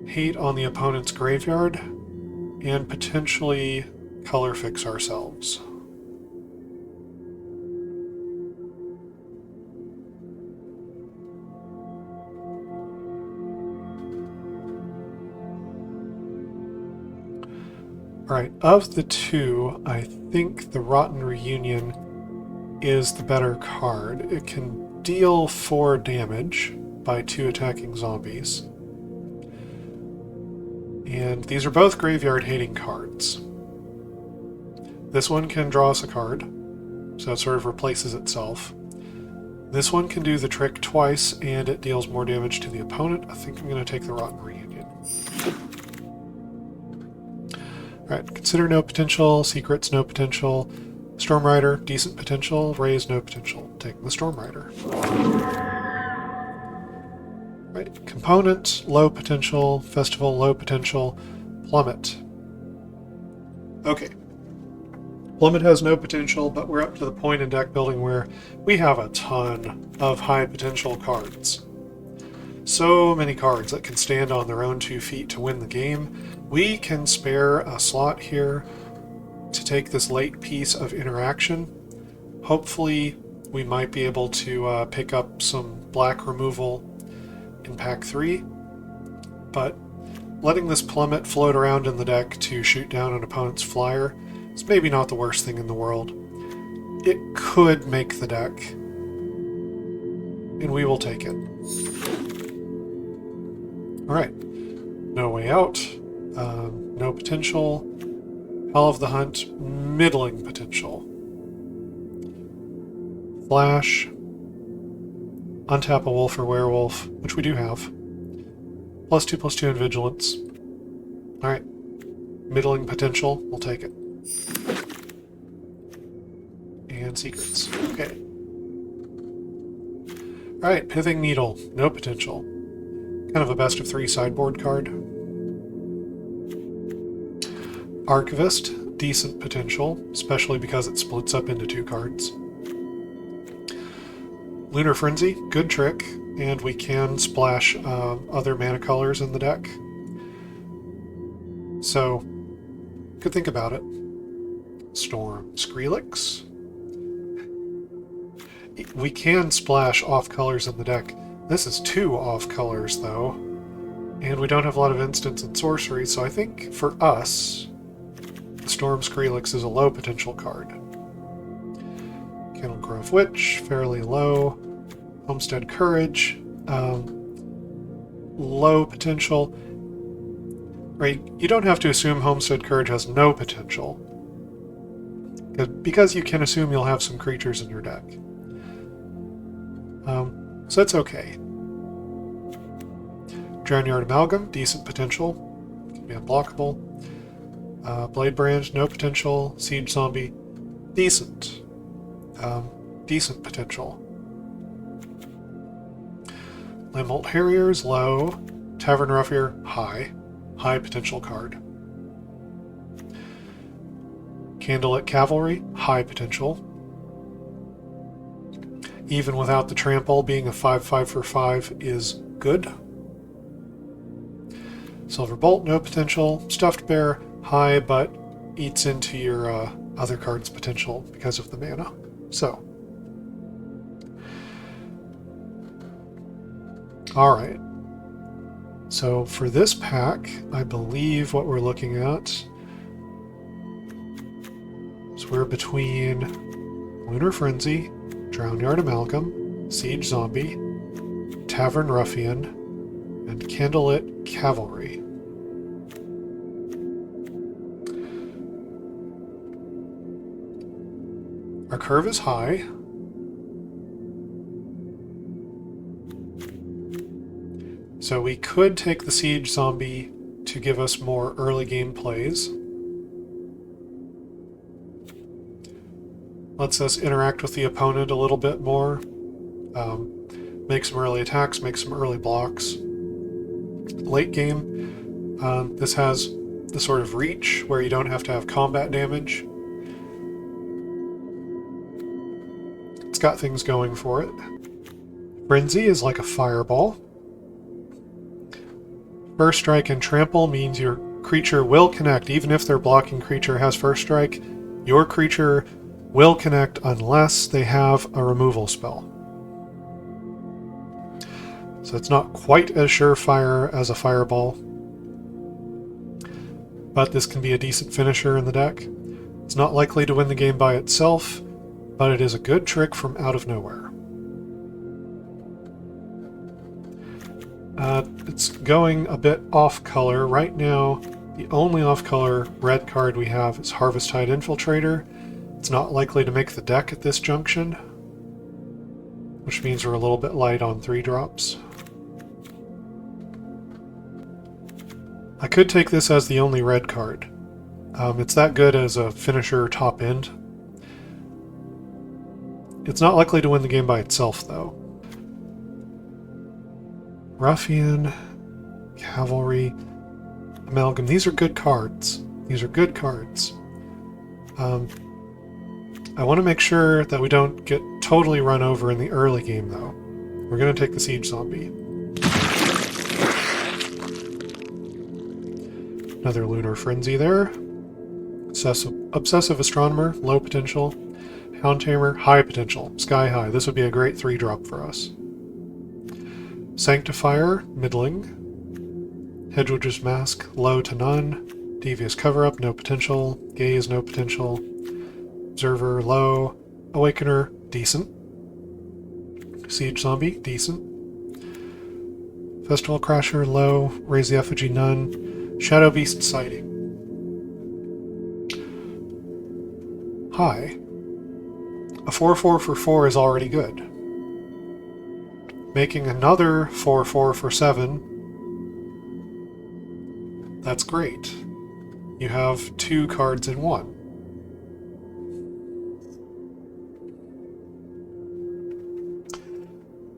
hate on the opponent's graveyard and potentially color fix ourselves. Alright, of the two, I think the Rotten Reunion is the better card. It can deal 4 damage by 2 attacking zombies. And these are both graveyard-hating cards. This one can draw us a card, so it sort of replaces itself. This one can do the trick twice, and it deals more damage to the opponent. I think I'm going to take the Rotten Reunion. Alright, Consider, no potential. Secrets, no potential. Stormrider, decent potential. Raise, no potential. Taking the Stormrider. Right, Component, low potential. Festival, low potential. Plummet. Okay. Plummet has no potential, but we're up to the point in deck building where we have a ton of high potential cards. So many cards that can stand on their own 2 feet to win the game. We can spare a slot here to take this late piece of interaction. Hopefully we might be able to pick up some black removal in pack 3, but letting this plummet float around in the deck to shoot down an opponent's flyer is maybe not the worst thing in the world. It could make the deck, and we will take it. Alright, no way out, no potential, Hell of the Hunt, middling potential. Flash, untap a wolf or werewolf, which we do have. +2/+2 in vigilance. Alright. Middling potential, we'll take it. And secrets. Okay. Alright, Pithing Needle, no potential. Kind of a best of 3 sideboard card. Archivist, decent potential, especially because it splits up into 2 cards. Lunar Frenzy, good trick, and we can splash other mana colors in the deck. So, could think about it. Storm, Skrillex. We can splash off colors in the deck. This is 2 off colors, though, and we don't have a lot of instants and sorcery, so I think for us, Storm Skrillex is a low potential card. Kennel Grove Witch, fairly low. Homestead Courage, low potential. Right, you don't have to assume Homestead Courage has no potential, because you can assume you'll have some creatures in your deck. So that's okay. Drownyard Amalgam, decent potential, can be unblockable. Blade Brand, no potential. Siege Zombie, decent. Decent potential. Limholt Harriers, low. Tavern Ruffier, high. High potential card. Candlelit Cavalry, high potential. Even without the trample, being a 5/5 for 5 is good. Silver Bolt, no potential. Stuffed Bear, high, but eats into your other card's potential because of the mana. So, alright. So for this pack, I believe what we're looking at is we're between Lunar Frenzy, Drownyard Amalgam, Siege Zombie, Tavern Ruffian, and Candlelit Cavalry. Our curve is high. So we could take the Siege Zombie to give us more early game plays. Lets us interact with the opponent a little bit more. Make some early attacks, make some early blocks. Late game, this has the sort of reach where you don't have to have combat damage. It's got things going for it. Frenzy is like a fireball. First Strike and Trample means your creature will connect. Even if their blocking creature has First Strike, your creature will connect unless they have a removal spell. So it's not quite as surefire as a Fireball, but this can be a decent finisher in the deck. It's not likely to win the game by itself, but it is a good trick from out of nowhere. It's going a bit off-color. Right now, the only off-color red card we have is Harvesttide Infiltrator. It's not likely to make the deck at this junction, which means we're a little bit light on 3-drops. I could take this as the only red card. It's that good as a finisher top end. It's not likely to win the game by itself, though. Ruffian, Cavalry, Amalgam. These are good cards. These are good cards. I want to make sure that we don't get totally run over in the early game, though. We're going to take the Siege Zombie. Another Lunar Frenzy there. Obsessive Astronomer, low potential. Hound Tamer, high potential. Sky high. This would be a great 3-drop for us. Sanctifier, middling. Hedgewood's Mask, low to none. Devious Cover-Up, no potential. Gaze, no potential. Observer, low. Awakener, decent. Siege Zombie, decent. Festival Crasher, low. Raise the Effigy, none. Shadow Beast Sighting, high. A 4/4 for 4 is already good. Making another 4/4 for 7, that's great. You have 2 cards in 1.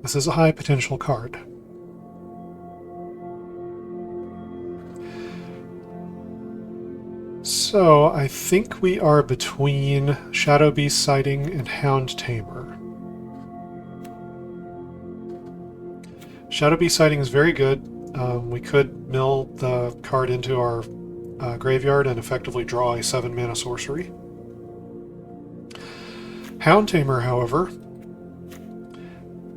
This is a high potential card. So, I think we are between Shadow Beast Sighting and Hound Tamer. Shadow Beast Sighting is very good. We could mill the card into our graveyard and effectively draw a 7-mana sorcery. Hound Tamer, however,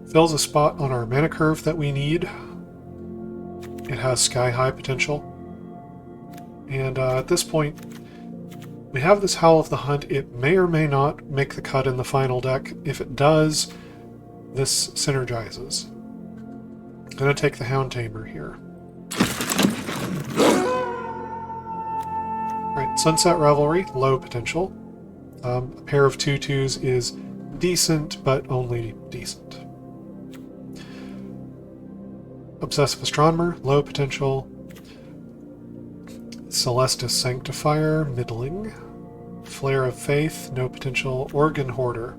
fills a spot on our mana curve that we need. It has sky-high potential. And at this point, we have this Howl of the Hunt. It may or may not make the cut in the final deck. If it does, this synergizes. I'm going to take the Hound Tamer here. Right, Sunset Revelry, low potential. A pair of 2/2s is decent, but only decent. Obsessive Astronomer, low potential. Celestis Sanctifier, middling. Flare of Faith, no potential. Organ Hoarder.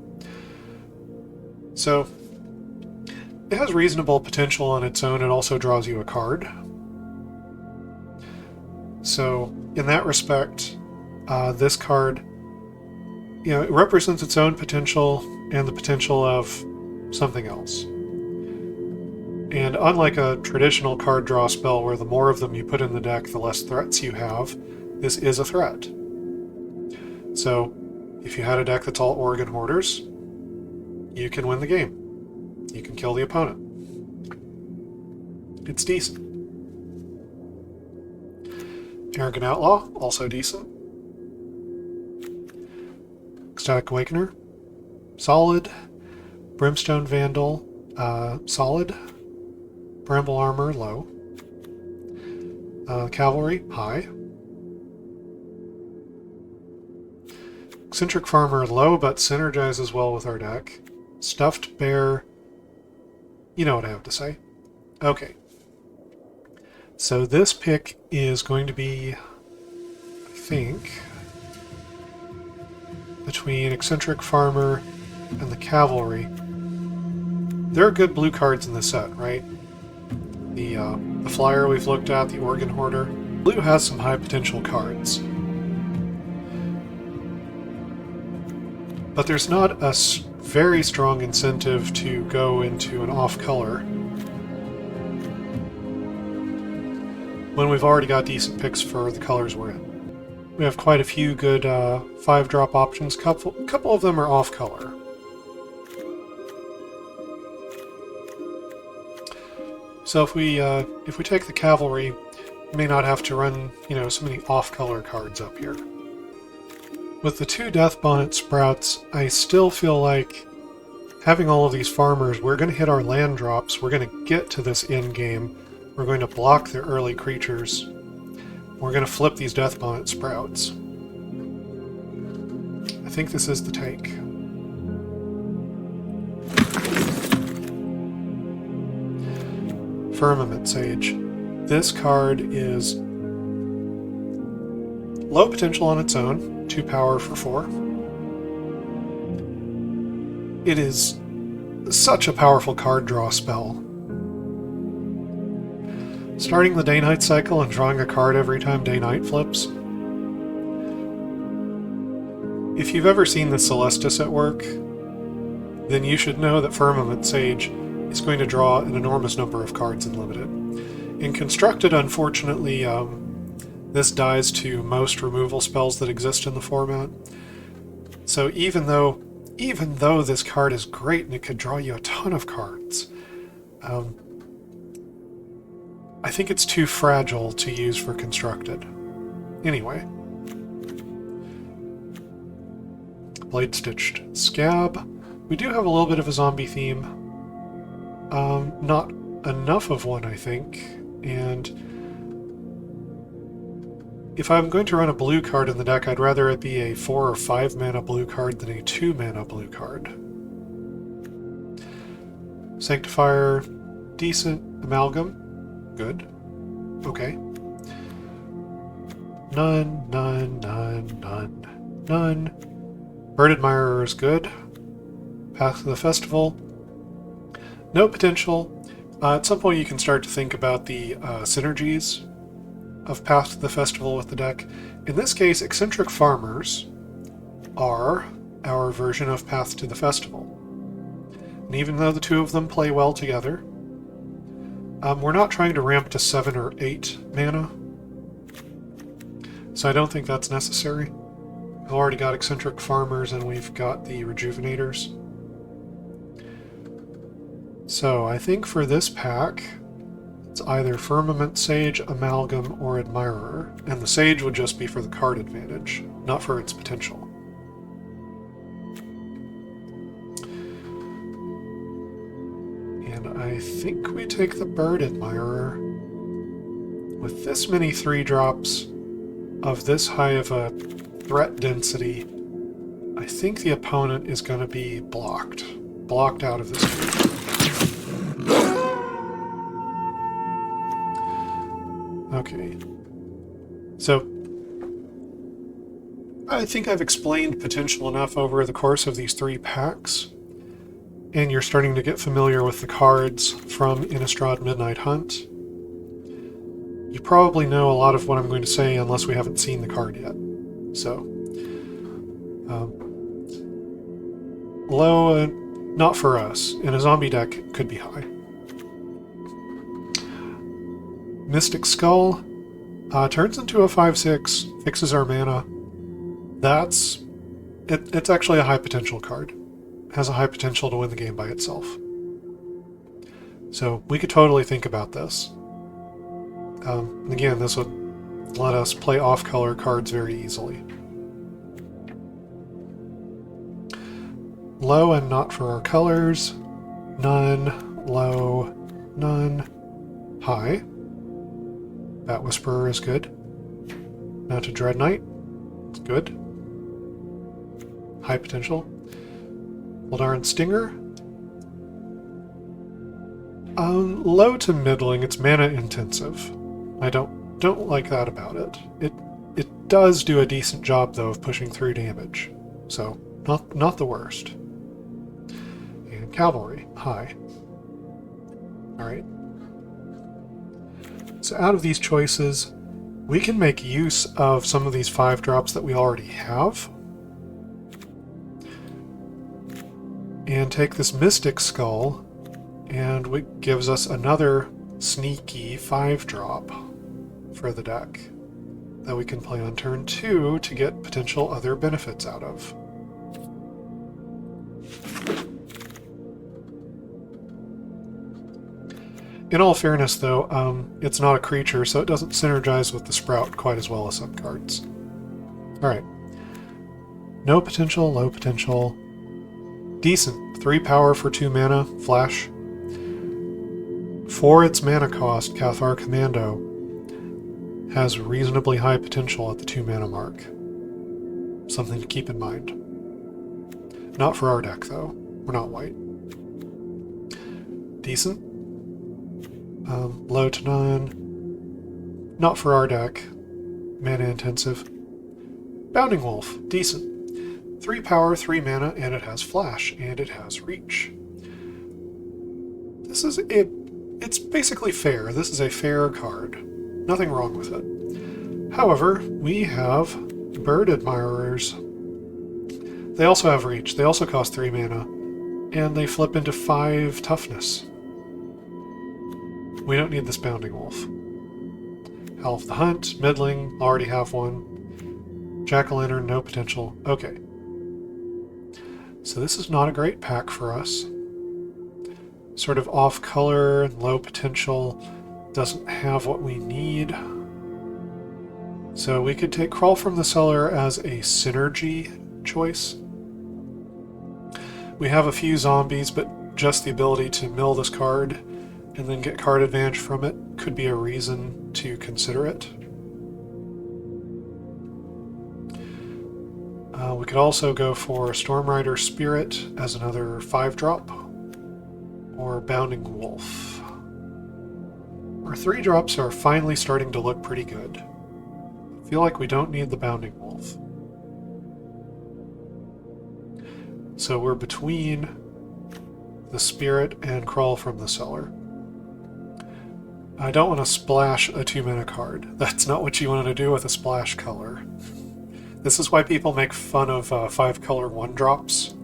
So, it has reasonable potential on its own. It also draws you a card. So, in that respect, this card, it represents its own potential and the potential of something else. And unlike a traditional card draw spell where the more of them you put in the deck, the less threats you have, this is a threat. So, if you had a deck that's all Organ Hoarders, you can win the game. You can kill the opponent. It's decent. Arrogant Outlaw, also decent. Ecstatic Awakener, solid. Brimstone Vandal, solid. Bramble Armor, low. Cavalry, high. Eccentric Farmer, low, but synergizes well with our deck. Stuffed Bear, you know what I have to say. Okay. So this pick is going to be, I think, between Eccentric Farmer and the Cavalry. There are good blue cards in this set, right? The Flyer we've looked at, the Organ Hoarder. Blue has some high potential cards. But there's not a very strong incentive to go into an off-color when we've already got decent picks for the colors we're in. We have quite a few good 5-drop options. A couple of them are off-color. So if we take the Cavalry, we may not have to run, so many off-color cards up here. With the 2 Death Bonnet Sprouts, I still feel like having all of these farmers, we're going to hit our land drops, we're going to get to this end game, we're going to block their early creatures, we're going to flip these Death Bonnet Sprouts. I think this is the take. Firmament Sage. This card is low potential on its own, 2 power for 4. It is such a powerful card draw spell. Starting the day-night cycle and drawing a card every time day-night flips. If you've ever seen the Celestis at work, then you should know that Firmament Sage is going to draw an enormous number of cards in Limited. In Constructed, unfortunately, this dies to most removal spells that exist in the format. So even though this card is great and it could draw you a ton of cards, I think it's too fragile to use for Constructed. Anyway. Blade-stitched Scab. We do have a little bit of a zombie theme. Not enough of one, I think. And if I'm going to run a blue card in the deck, I'd rather it be a 4 or 5 mana blue card than a 2 mana blue card. Sanctifier, decent. Amalgam, good. Okay. None, none, none, none, none. Bird Admirer is good. Path to the Festival. No potential. At some point you can start to think about the synergies of Path to the Festival with the deck. In this case, Eccentric Farmers are our version of Path to the Festival. And even though the two of them play well together, we're not trying to ramp to 7 or 8 mana, so I don't think that's necessary. We've already got Eccentric Farmers and we've got the Rejuvenators. So I think for this pack, it's either Firmament Sage, Amalgam, or Admirer, and the Sage would just be for the card advantage, not for its potential. And I think we take the Bird Admirer. With this many 3-drops of this high of a threat density, I think the opponent is going to be blocked out of this game. Okay, so I think I've explained potential enough over the course of these 3 packs, and you're starting to get familiar with the cards from Innistrad Midnight Hunt. You probably know a lot of what I'm going to say unless we haven't seen the card yet. So, low, not for us. In a zombie deck, it could be high. Mystic Skull turns into a 5/6, fixes our mana. It's actually a high potential card. Has a high potential to win the game by itself. So we could totally think about this. Again, this would let us play off-color cards very easily. Low and not for our colors. None, low, none, high. Bat Whisperer is good. Now to Dread Knight. It's good. High potential. Eldarin Stinger. Low to middling. It's mana intensive. I don't like that about it. It does do a decent job though of pushing through damage. So not the worst. And Cavalry. High. Alright. So out of these choices, we can make use of some of these 5-drops that we already have. And take this Mystic Skull, and it gives us another sneaky 5-drop for the deck that we can play on turn 2 to get potential other benefits out of. In all fairness, though, it's not a creature, so it doesn't synergize with the Sprout quite as well as some cards. Alright. No potential, low potential. Decent. 3 power for 2 mana, flash. For its mana cost, Cathar Commando has reasonably high potential at the 2 mana mark. Something to keep in mind. Not for our deck, though. We're not white. Decent. Low to none. Not for our deck. Mana intensive. Bounding Wolf. Decent. 3 power, 3 mana, and it has flash, and it has reach. This is it. It's basically fair. This is a fair card. Nothing wrong with it. However, we have Bird Admirers. They also have reach. They also cost 3 mana, and they flip into 5 toughness. We don't need this Bounding Wolf. Howl of the Hunt, middling, already have one. Jack-o'-lantern, no potential. Okay. So this is not a great pack for us. Sort of off-color and low potential. doesn't have what we need. So we could take Crawl from the Cellar as a synergy choice. We have a few zombies, but just the ability to mill this card and then get card advantage from it could be a reason to consider it. We could also go for Stormrider Spirit as another 5-drop, or Bounding Wolf. Our 3-drops are finally starting to look pretty good. I feel like we don't need the Bounding Wolf. So we're between the Spirit and Crawl from the Cellar. I don't want to splash a 2-mana card. That's not what you want to do with a splash color. This is why people make fun of 5-color 1-drops.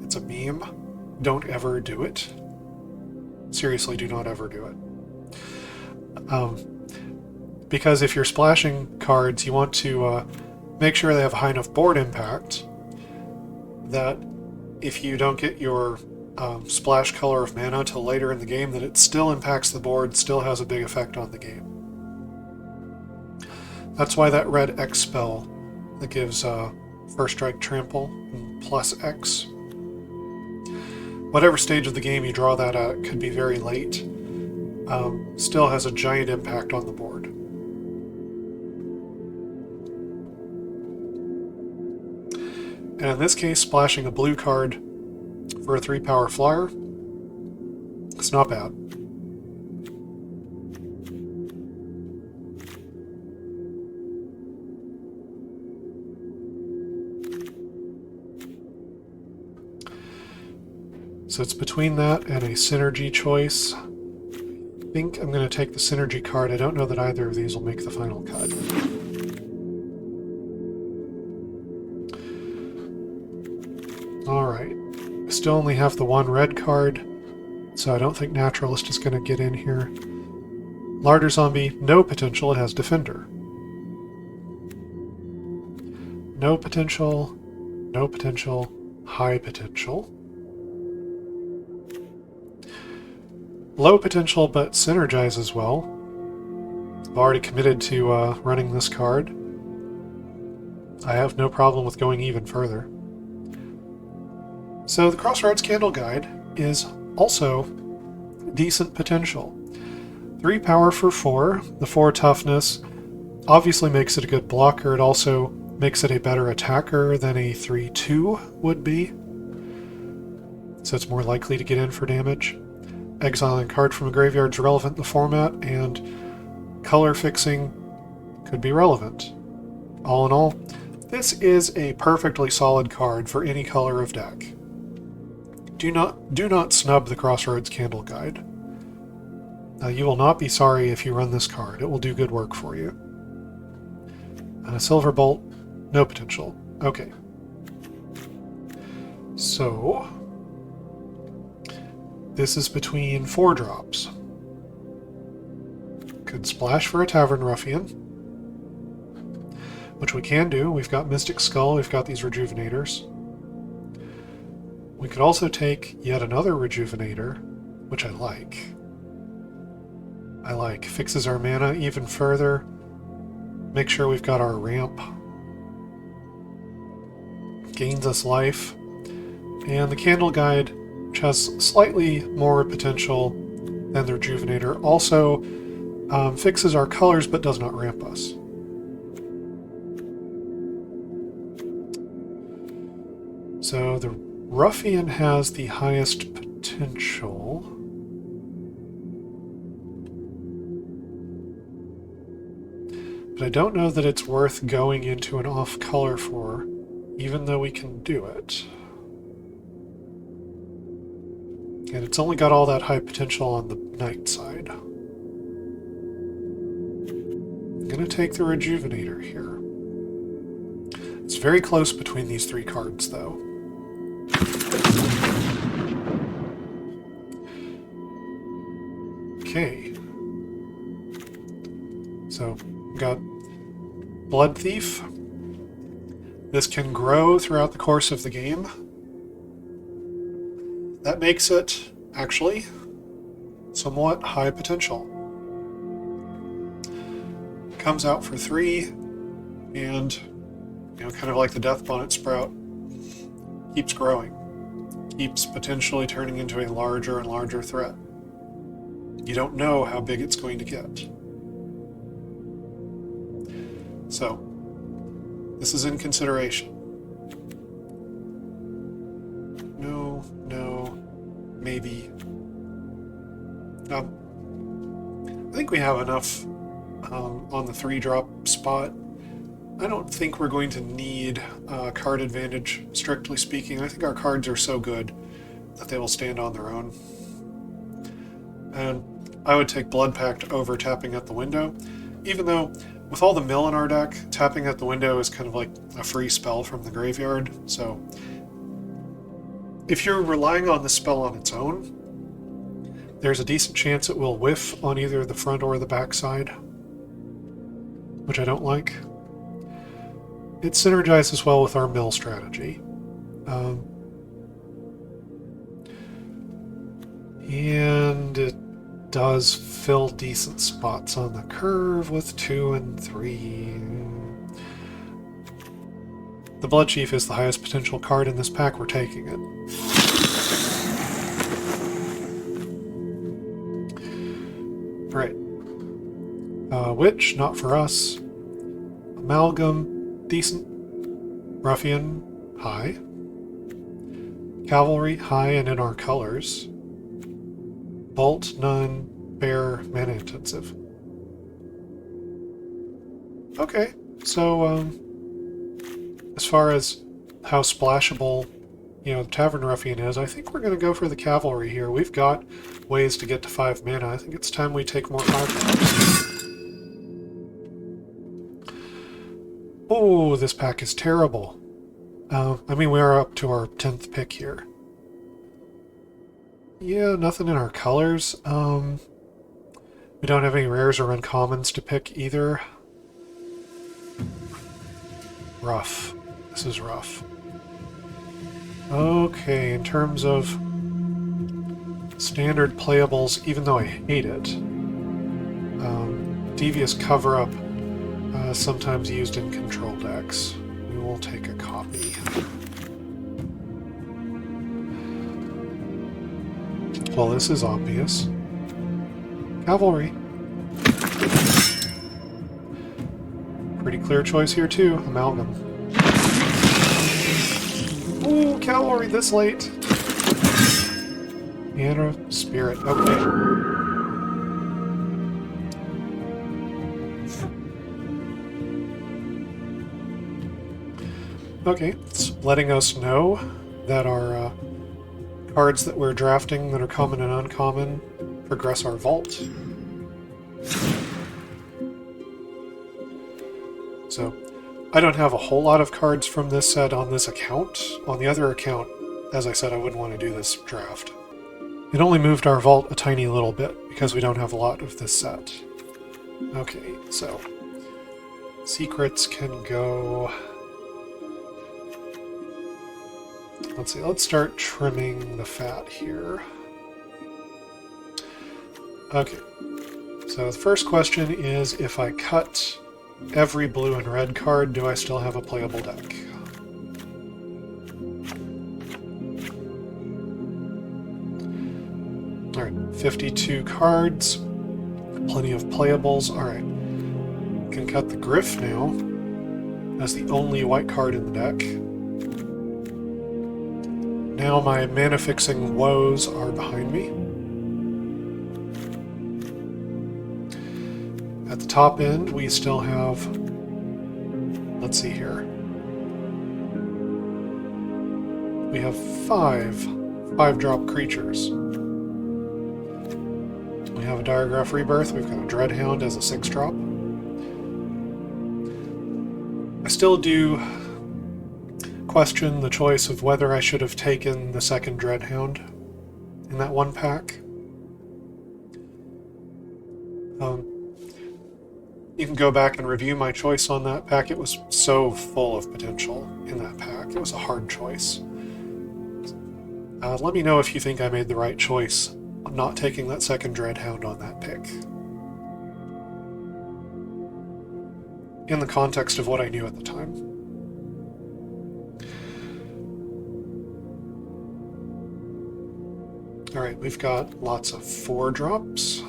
It's a meme. Don't ever do it. Seriously, do not ever do it. Because if you're splashing cards, you want to make sure they have a high enough board impact that if you don't get your splash color of mana till later in the game, that it still impacts the board, still has a big effect on the game. That's why that red X spell that gives First Strike Trample and plus X. Whatever stage of the game you draw that at, could be very late, still has a giant impact on the board. And in this case, splashing a blue card for a 3-power flyer, it's not bad. So it's between that and a synergy choice. I think I'm going to take the synergy card. I don't know that either of these will make the final cut. Alright. I still only have the 1 red card, so I don't think Naturalist is going to get in here. Larder Zombie, no potential, it has Defender. No potential, no potential, high potential. Low potential, but synergize as well. I've already committed to running this card. I have no problem with going even further. So the Crossroads Candle Guide is also decent potential. 3 power for 4. The 4 toughness obviously makes it a good blocker. It also makes it a better attacker than a 3/2 would be. So it's more likely to get in for damage. Exiling a card from a graveyard is relevant in the format, and color fixing could be relevant. All in all, this is a perfectly solid card for any color of deck. Do not snub the Crossroads Candle Guide. You will not be sorry if you run this card. It will do good work for you. Silver Bolt, no potential. Okay. So this is between 4 drops. Could splash for a Tavern Ruffian, which we can do. We've got Mystic Skull, we've got these Rejuvenators. We could also take yet another Rejuvenator, which I like. Fixes our mana even further. Make sure we've got our ramp. Gains us life. And the Candle Guide, which has slightly more potential than the Rejuvenator, also fixes our colors but does not ramp us. So the Ruffian has the highest potential. But I don't know that it's worth going into an off-color for, even though we can do it. And it's only got all that high potential on the night side. I'm going to take the Rejuvenator here. It's very close between these 3 cards, though. Okay. So, got Blood Thief. This can grow throughout the course of the game. That makes it, actually, somewhat high potential. comes out for 3, and, you know, kind of like the Death Bonnet Sprout, keeps growing. Keeps potentially turning into a larger and larger threat. You don't know how big it's going to get. So, this is in consideration. No, maybe. I think we have enough on the 3-drop spot. I don't think we're going to need card advantage, strictly speaking. I think our cards are so good that they will stand on their own. And I would take Blood Pact over tapping at the window, even though with all the mill in our deck, tapping at the window is kind of like a free spell from the graveyard. So if you're relying on the spell on its own, there's a decent chance it will whiff on either the front or the back side, which I don't like. It synergizes well with our mill strategy. And it does fill decent spots on the curve with 2 and 3. The Blood Chief is the highest potential card in this pack. We're taking it. Right. Witch, not for us. Amalgam, decent. Ruffian, high. Cavalry, high and in our colors. Bolt, none. Bear, mana intensive. Okay, so as far as how splashable, you know, the Tavern Ruffian is, I think we're going to go for the Cavalry here. We've got ways to get to 5 mana. I think it's time we take more 5 drops. Oh, this pack is terrible. I mean, we are up to our 10th pick here. Yeah, nothing in our colors. We don't have any rares or uncommons to pick either. Rough. This is rough. Okay, in terms of standard playables, even though I hate it, Devious Cover-Up, sometimes used in control decks. We will take a copy. Well, this is obvious. Cavalry. Pretty clear choice here, too. Amalgam. Ooh, Cavalry this late. And a Spirit. Okay. Okay, it's letting us know that our cards that we're drafting that are common and uncommon progress our vault. So, I don't have a whole lot of cards from this set on this account. On the other account, as I said, I wouldn't want to do this draft. It only moved our vault a tiny little bit because we don't have a lot of this set. Okay, so secrets can go... Let's see, let's start trimming the fat here. Okay, so the first question is, if I cut every blue and red card, do I still have a playable deck? Alright, 52 cards, plenty of playables. Alright, can cut the Griff now, as the only white card in the deck. Now my mana-fixing woes are behind me. At the top end, we still have... Let's see here. We have 5-drop creatures. We have a Diregraph Rebirth, we've got a Dreadhound as a 6-drop. I still do question the choice of whether I should have taken the second Dreadhound in that one pack. You can go back and review my choice on that pack. It was so full of potential in that pack. It was a hard choice. Let me know if you think I made the right choice on not taking that second Dreadhound on that pick. in the context of what I knew at the time. Alright, we've got lots of 4-drops.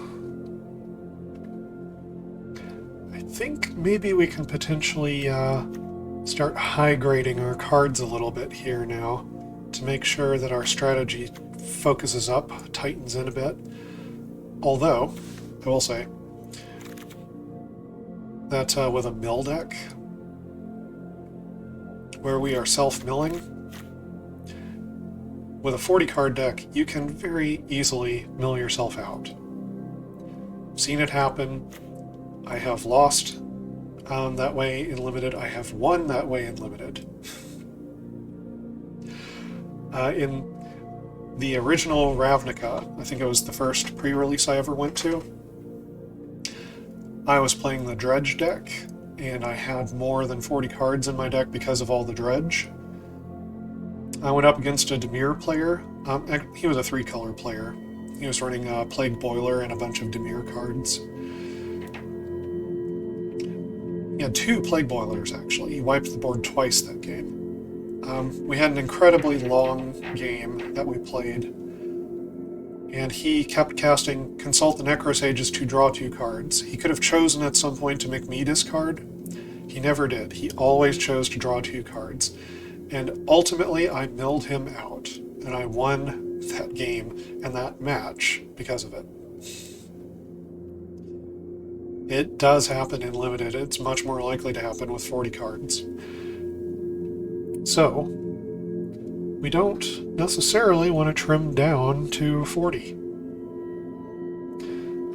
I think maybe we can potentially start high-grading our cards a little bit here now to make sure that our strategy focuses up, tightens in a bit. Although, I will say that with a mill deck, where we are self-milling, with a 40-card deck, you can very easily mill yourself out. I've seen it happen. I have lost that way in Limited. I have won that way in Limited. In the original Ravnica, I think it was the first pre-release I ever went to, I was playing the Dredge deck, and I had more than 40 cards in my deck because of all the Dredge. I went up against a Dimir player. He was a 3-color player. He was running a Plague Boiler and a bunch of Dimir cards. He had 2 Plague Boilers, actually. He wiped the board twice that game. We had an incredibly long game that we played, and he kept casting Consult the Necrosages to draw 2 cards. He could have chosen at some point to make me discard. He never did. He always chose to draw 2 cards. And ultimately, I milled him out, and I won that game and that match because of it. It does happen in Limited. It's much more likely to happen with 40 cards. So, we don't necessarily want to trim down to 40.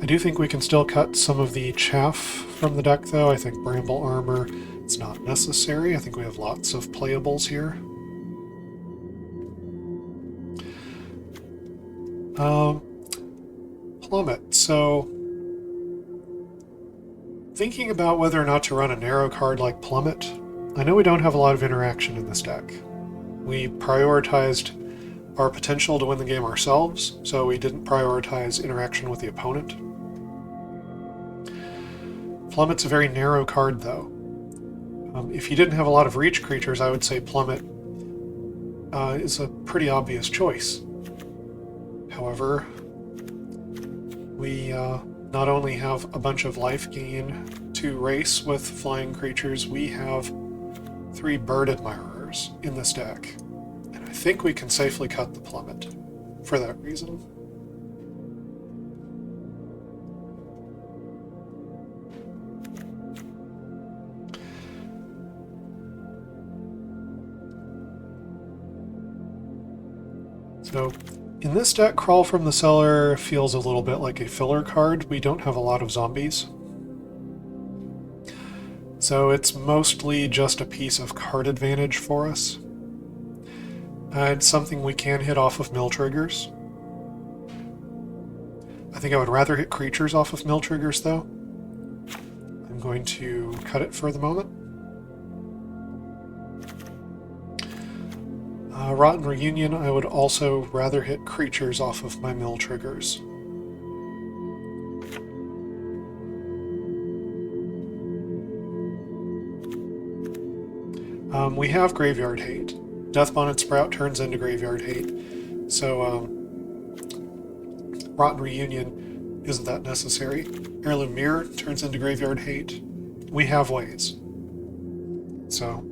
I do think we can still cut some of the chaff from the deck, though. I think Bramble Armor, it's not necessary. I think we have lots of playables here. Plummet. So, thinking about whether or not to run a narrow card like Plummet, I know we don't have a lot of interaction in this deck. We prioritized our potential to win the game ourselves, so we didn't prioritize interaction with the opponent. Plummet's a very narrow card, though. If you didn't have a lot of reach creatures, I would say Plummet is a pretty obvious choice. However, we not only have a bunch of life gain to race with flying creatures, we have 3 Bird Admirers in this deck. And I think we can safely cut the Plummet for that reason. So, in this deck, Crawl from the Cellar feels a little bit like a filler card. We don't have a lot of zombies. So it's mostly just a piece of card advantage for us. It's something we can hit off of mill triggers. I think I would rather hit creatures off of mill triggers, though. I'm going to cut it for the moment. Rotten Reunion, I would also rather hit creatures off of my mill triggers. We have Graveyard Hate. Deathbonnet Sprout turns into Graveyard Hate, so Rotten Reunion isn't that necessary. Heirloom Mirror turns into Graveyard Hate. We have ways. So,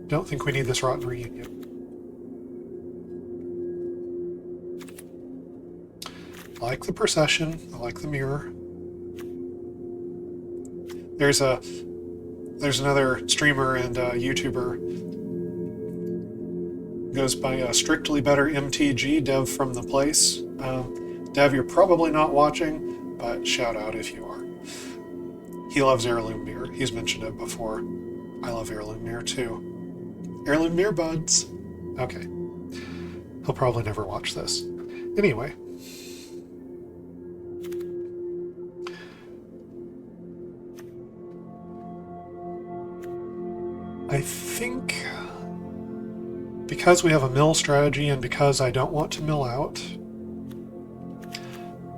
don't think we need this Rotten Reunion. I like the Procession. I like the Mirror. There's another streamer and YouTuber, goes by Strictly Better MTG, Dev from the place. Dev, you're probably not watching, but shout out if you are. He loves Heirloom Mirror. He's mentioned it before. I love Heirloom Mirror too. Heirloom Mirror buds. Okay. He'll probably never watch this. Anyway. I think because we have a mill strategy and because I don't want to mill out,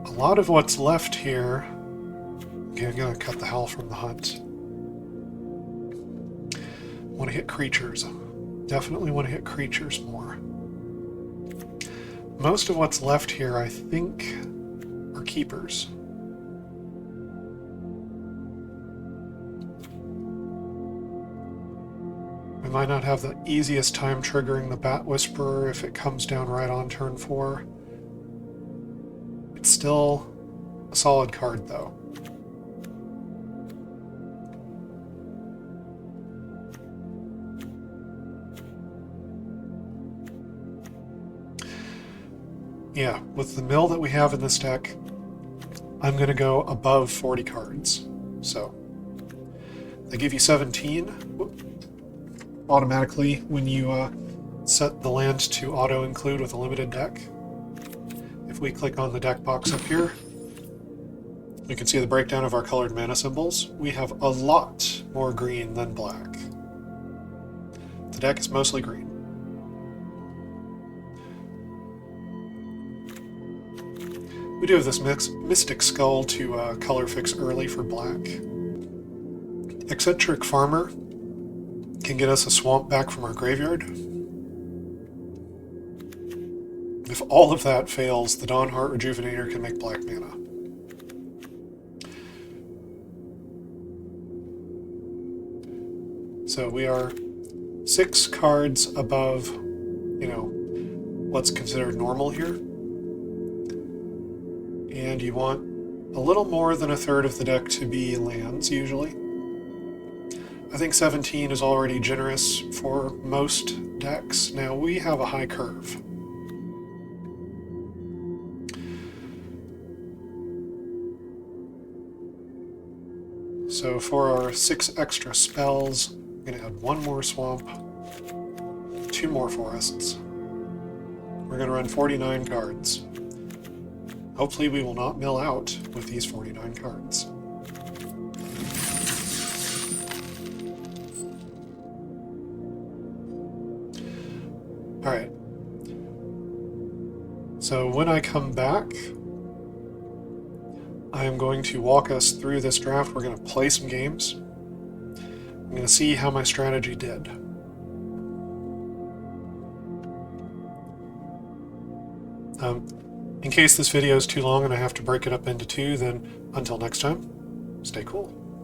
a lot of what's left here... Okay, I'm going to cut the Howl from the Hunt. Want to hit creatures. Definitely want to hit creatures more. Most of what's left here, I think, are keepers. We might not have the easiest time triggering the Bat Whisperer if it comes down right on turn 4. It's still a solid card, though. Yeah, with the mill that we have in this deck, I'm going to go above 40 cards. So, they give you 17 automatically when you set the land to auto-include with a limited deck. If we click on the deck box up here, you can see the breakdown of our colored mana symbols. We have a lot more green than black. The deck is mostly green. We do have this Mystic Skull to color fix early for black. Eccentric Farmer can get us a swamp back from our graveyard. If all of that fails, the Dawnheart Rejuvenator can make black mana. So we are 6 cards above, what's considered normal here. And you want a little more than a third of the deck to be lands, usually. I think 17 is already generous for most decks. Now, we have a high curve. So for our 6 extra spells, I'm going to add 1 more swamp, 2 more forests. We're going to run 49 cards. Hopefully we will not mill out with these 49 cards. Alright. So when I come back, I am going to walk us through this draft. We're going to play some games. I'm going to see how my strategy did. In case this video is too long and I have to break it up into 2, then until next time, stay cool.